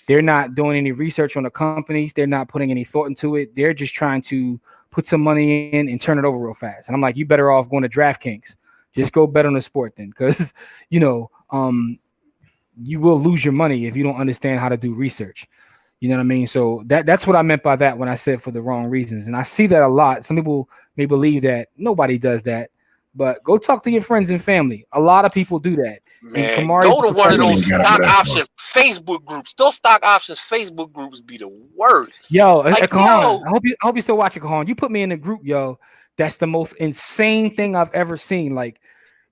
They're not doing any research on the companies. They're not putting any thought into it. They're just trying to put some money in and turn it over real fast. And I'm like, you better off going to DraftKings. Just go bet on the sport then, because, you will lose your money if you don't understand how to do research. You know what I mean? So that's what I meant by that when I said for the wrong reasons. And I see that a lot. Some people may believe that nobody does that, but go talk to your friends and family. A lot of people do that. Man, go to one of those stock option Facebook groups. Those stock options Facebook groups be the worst. Yo, Kahan, I hope you still watching, Kahan. You put me in a group, yo. That's the most insane thing I've ever seen. Like,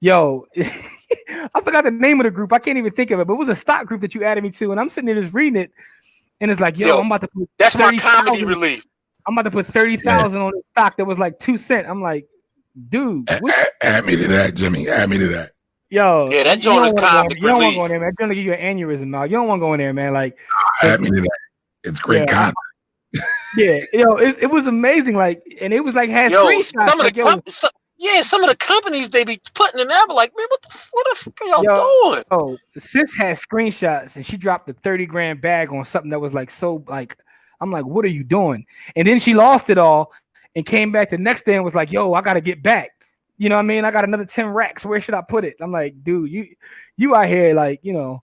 yo, I forgot the name of the group. I can't even think of it, but it was a stock group that you added me to, and I'm sitting there just reading it, and it's like, yo, I'm about to put that's my comedy relief. I'm about to put 30,000 on the stock that was like 2 cents. I'm like, dude, add me to that, Jimmy. Add me to that. Yo, yeah, that joint is comedy relief. You don't want to go in there, man. It's gonna give you an aneurysm now. You don't want to go in there, man. Like, add me to that. It's great content. Yeah, it was amazing. Like, and it was like had screenshots. Some of the companies they be putting in there, but like, man, what the fuck are y'all doing? Oh, sis had screenshots and she dropped the 30 grand bag on something that was like so like, I'm like, what are you doing? And then she lost it all and came back the next day and was like, yo, I gotta get back. You know what I mean? I got another 10 racks. Where should I put it? I'm like, dude, you out here like, yeah,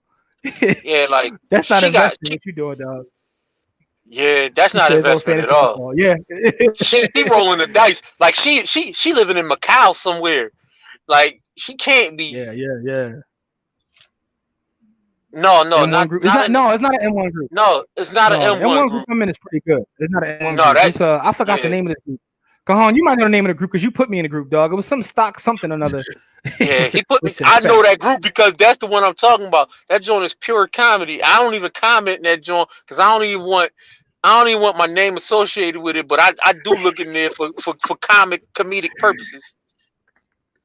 like that's not investing what you doing, dog. Yeah, that's not investment at all. Football. Yeah. She rolling the dice. Like she living in Macau somewhere. Like she can't be. Yeah. No, M1 group. It's not an M1 group. No, it's not an M1 M1 group. I'm in is pretty good. It's not an M1 No, group. It's I forgot the name of the group. Kahan, you might know the name of the group because you put me in the group, dog. It was some stock something or another. Yeah, he put me. I know that group because that's the one I'm talking about. That joint is pure comedy. I don't even comment in that joint because I don't even want my name associated with it. But I do look in there for comedic purposes.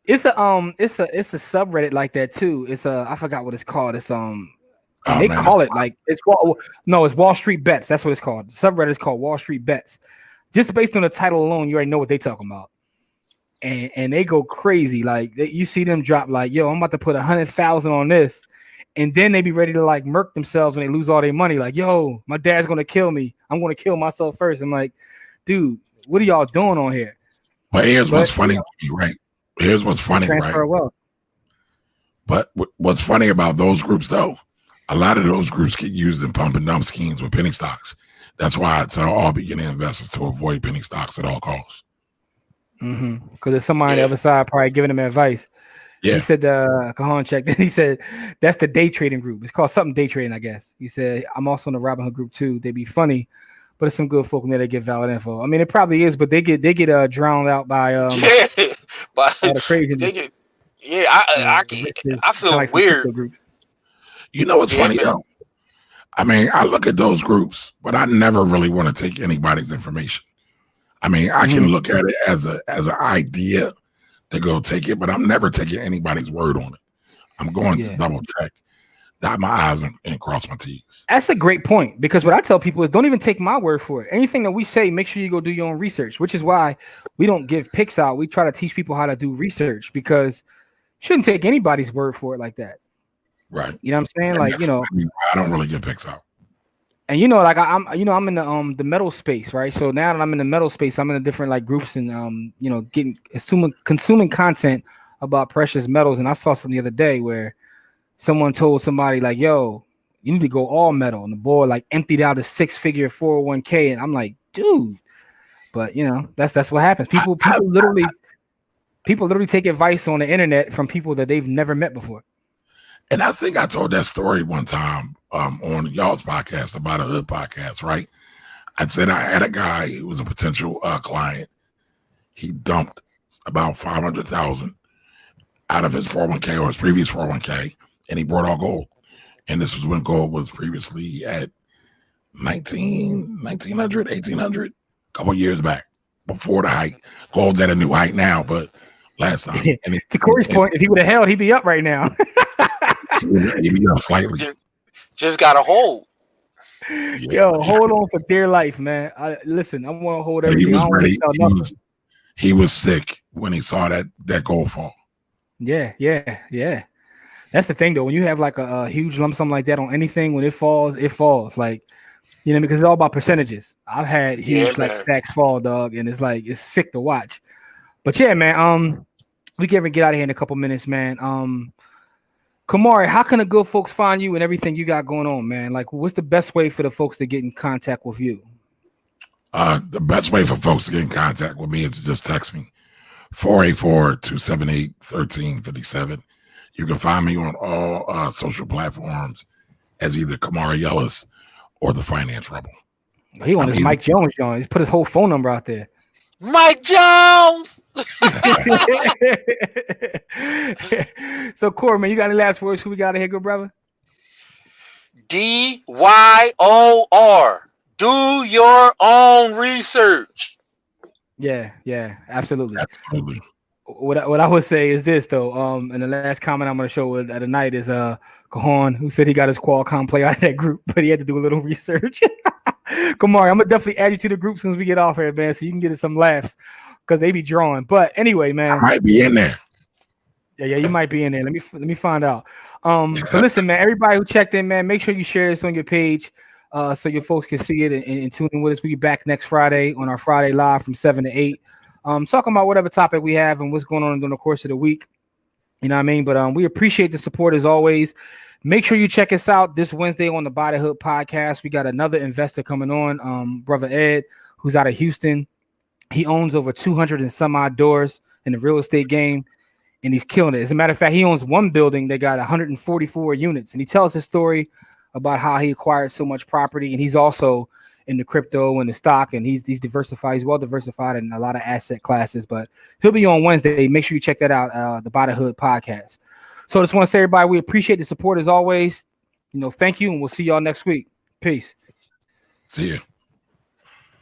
It's a subreddit like that too. It's I forgot what it's called. It's they call it like it's Wall Street Bets. That's what it's called. The subreddit is called Wall Street Bets. Just based on the title alone, you already know what they talking about. And they go crazy. Like you see them drop like, yo, I'm about to put 100,000 on this. And then they be ready to like murk themselves when they lose all their money. Like, yo, my dad's going to kill me. I'm going to kill myself first. I'm like, dude, what are y'all doing on here? But what's funny to me, right? Here's what's funny, right? Wealth. But what's funny about those groups, though, a lot of those groups get used in pump and dump schemes with penny stocks. That's why I tell all beginning investors to avoid penny stocks at all costs. Because there's somebody on the other side probably giving them advice. Yeah. He said, Kahan checked. He said, that's the day trading group. It's called something day trading, I guess. He said, I'm also in the Robinhood group too. They be funny, but it's some good folk in there that get valid info. I mean, it probably is, but they get drowned out by all the craziness. I feel like weird. You know what's funny though? I mean, I look at those groups, but I never really want to take anybody's information. I mean, I can look at it as an idea to go take it, but I'm never taking anybody's word on it. I'm going to double check, dot my I's and cross my T's. That's a great point, because what I tell people is don't even take my word for it. Anything that we say, make sure you go do your own research, which is why we don't give picks out. We try to teach people how to do research, because you shouldn't take anybody's word for it like that. Right. You know what I'm saying? Like, you know, I don't really give picks out. And you know, like I'm in the metal space, right? So now that I'm in the metal space, I'm in the different like groups and you know, consuming content about precious metals. And I saw something the other day where someone told somebody like, "Yo, you need to go all metal," and the boy like emptied out a 6-figure 401k, and I'm like, dude. But you know, that's what happens. People literally take advice on the internet from people that they've never met before. And I think I told that story one time on y'all's podcast, about a hood podcast, right? I said I had a guy who was a potential client. He dumped about 500,000 out of his 401k or his previous 401k, and he brought all gold. And this was when gold was previously at 1900, 1800, a couple years back before the hike. Gold's at a new height now, but last time. To Corey's point, if he would have held, he'd be up right now. He'd be up slightly. Just got to hold. Yo, hold on for dear life, man. Listen, I want to hold everything. He was ready. He was sick when he saw that gold fall. Yeah. That's the thing, though. When you have like a huge lump sum like that on anything, when it falls. Like, you know, because it's all about percentages. I've had huge stacks fall, dog, and it's sick to watch. But yeah, man. We can get out of here in a couple minutes, man. Camari, how can the good folks find you and everything you got going on, man? Like, what's the best way for the folks to get in contact with you? The best way for folks to get in contact with me is to just text me, 484-278-1357. You can find me on all social platforms as either Camari Ellis or the Finance Rebel. He on his Mike Jones, John. He's put his whole phone number out there. Mike Jones. So, Corey, man, you got any last words? Who we got here, good brother? DYOR. Do your own research. Yeah, absolutely. What I would say is this, though. And the last comment I'm going to show at the night is Kahan, who said he got his Qualcomm play out of that group, but he had to do a little research. Kamari, I'm gonna definitely add you to the group as soon as we get off here, man, so you can get some laughs because they be drawing. But anyway, man, I might be in there. Yeah, you might be in there. Let me find out. But listen, man, everybody who checked in, man, make sure you share this on your page so your folks can see it and tune in with us. We'll be back next Friday on our Friday live from 7 to 8. Talking about whatever topic we have and what's going on during the course of the week. You know what I mean? But we appreciate the support as always. Make sure you check us out this Wednesday on the Buy the Hood podcast. We got another investor coming on, Brother Ed, who's out of Houston. He owns over 200 and some odd doors in the real estate game, and he's killing it. As a matter of fact, he owns one building that got 144 units, and he tells his story about how he acquired so much property, and he's also in the crypto and the stock, and he's diversified. He's well diversified in a lot of asset classes, but he'll be on Wednesday. Make sure you check that out, the Buy the Hood podcast. So I just want to say, everybody, we appreciate the support as always. Thank you, and we'll see y'all next week. Peace. See you.